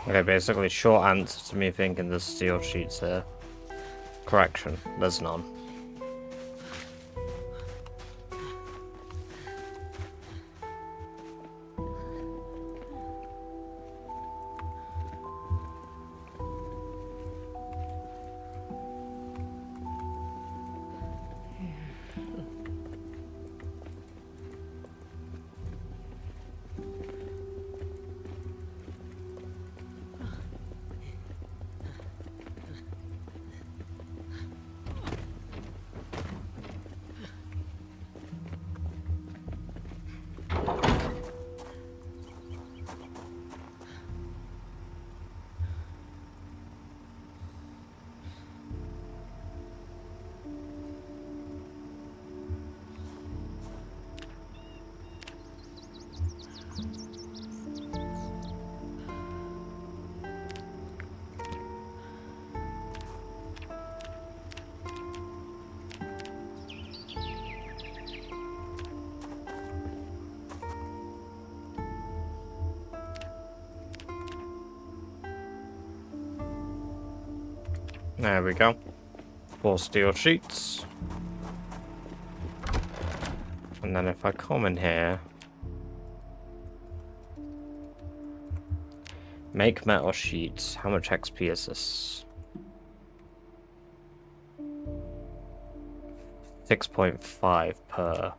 Okay, basically, short answer to me thinking there's steel sheets here. Correction, there's none. There we go. 4 steel sheets. And then if I come in here... Make metal sheets. How much XP is this? 6.5 per.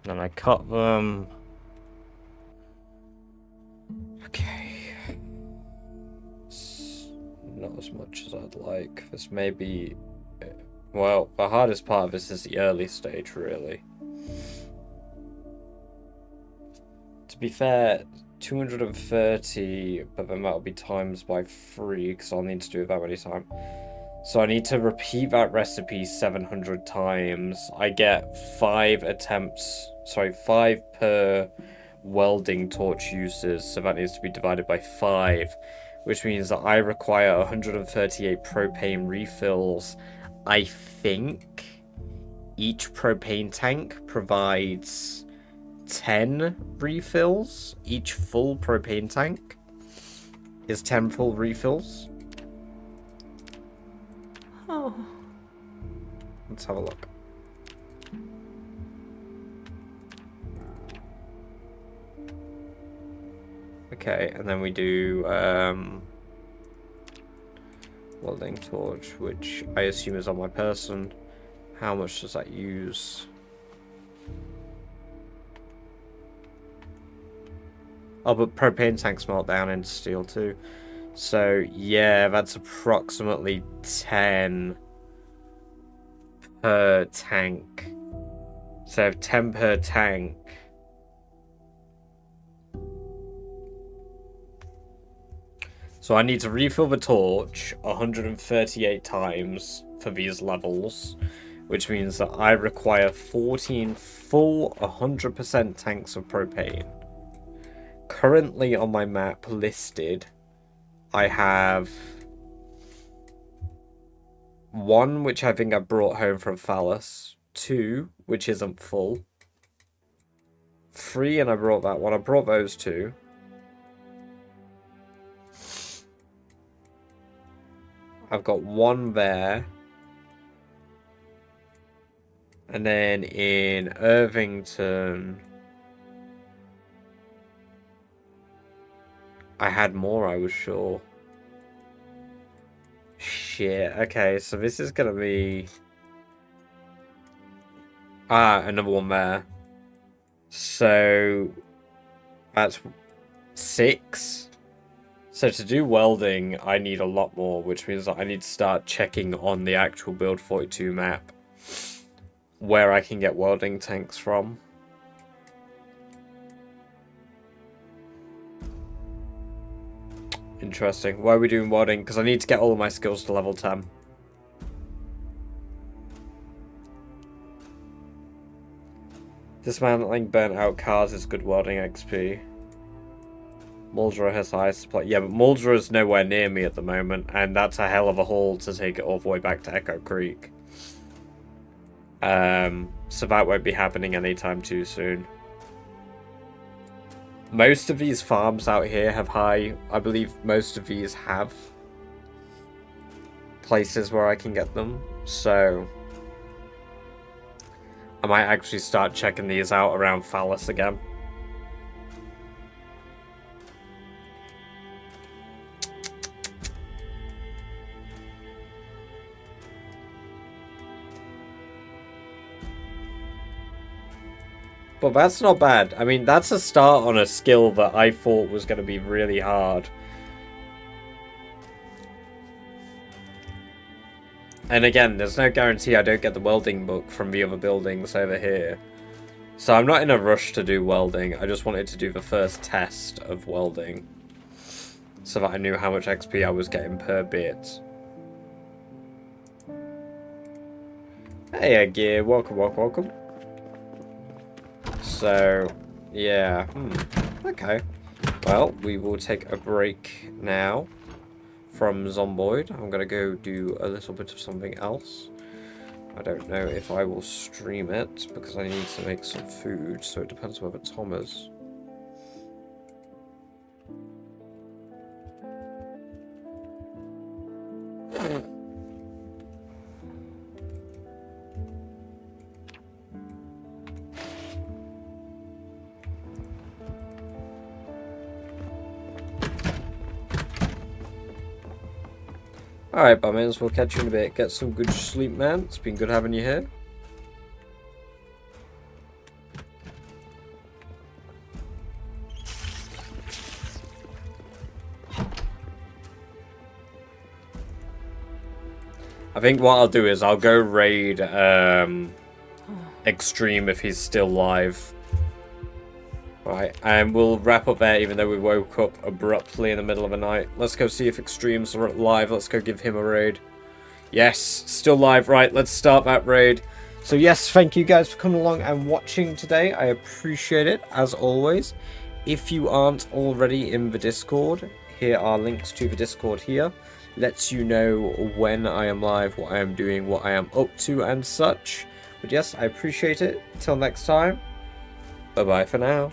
Then I cut them. Okay. Not as much as I'd like. This may be... Well, the hardest part of this is the early stage, really. To be fair, 230, but then that'll be times by 3, because I'll need to do it that many times. So I need to repeat that recipe 700 times. I get 5 attempts, sorry, 5 per welding torch uses, so that needs to be divided by 5. Which means that I require 138 propane refills. I think each propane tank provides 10 refills. Each full propane tank is 10 full refills. Oh. Let's have a look. Okay, and then we do welding torch, which I assume is on my person. How much does that use? Oh, but propane tanks melt down into steel too. So yeah, that's approximately 10 per tank. So 10 per tank. So I need to refill the torch 138 times for these levels, which means that I require 14 full 100% tanks of propane. Currently on my map listed, I have 1, which I think I brought home from Phallus, 2, which isn't full, 3, and I brought that one. I brought those 2. I've got 1 there. And then in Irvington, I had more, I was sure. Shit. Okay, so this is gonna be... another one there. So that's 6. So to do welding, I need a lot more, which means that I need to start checking on the actual Build 42 map where I can get welding tanks from. Interesting. Why are we doing welding? Because I need to get all of my skills to level 10. Dismantling burnt out cars is good welding XP. Muldra has high supply. Yeah, but Muldra is nowhere near me at the moment, and that's a hell of a haul to take it all the way back to Echo Creek. So that won't be happening anytime too soon. most of these farms out here have I believe most of these have places where I can get them, so I might actually start checking these out around Phallus again. But that's not bad. I mean, that's a start on a skill that I thought was going to be really hard. And again, there's no guarantee I don't get the welding book from the other buildings over here. So I'm not in a rush to do welding. I just wanted to do the first test of welding, so that I knew how much XP I was getting per bit. Hey, Gear. Welcome, welcome, welcome. So, yeah. Okay. Well, we will take a break now from Zomboid. I'm going to go do a little bit of something else. I don't know if I will stream it, because I need to make some food, so it depends whether Tom is. Alright, bummers, we'll catch you in a bit. Get some good sleep, man. It's been good having you here. I think what I'll do is I'll go raid Extreme if he's still live. Right, and we'll wrap up there even though we woke up abruptly in the middle of the night. Let's go see if Extreme's live. Let's go give him a raid. Yes, still live. Right, let's start that raid. So yes, thank you guys for coming along and watching today. I appreciate it, as always. If you aren't already in the Discord, here are links to the Discord here. Lets you know when I am live, what I am doing, what I am up to and such. But yes, I appreciate it. Till next time, bye-bye for now.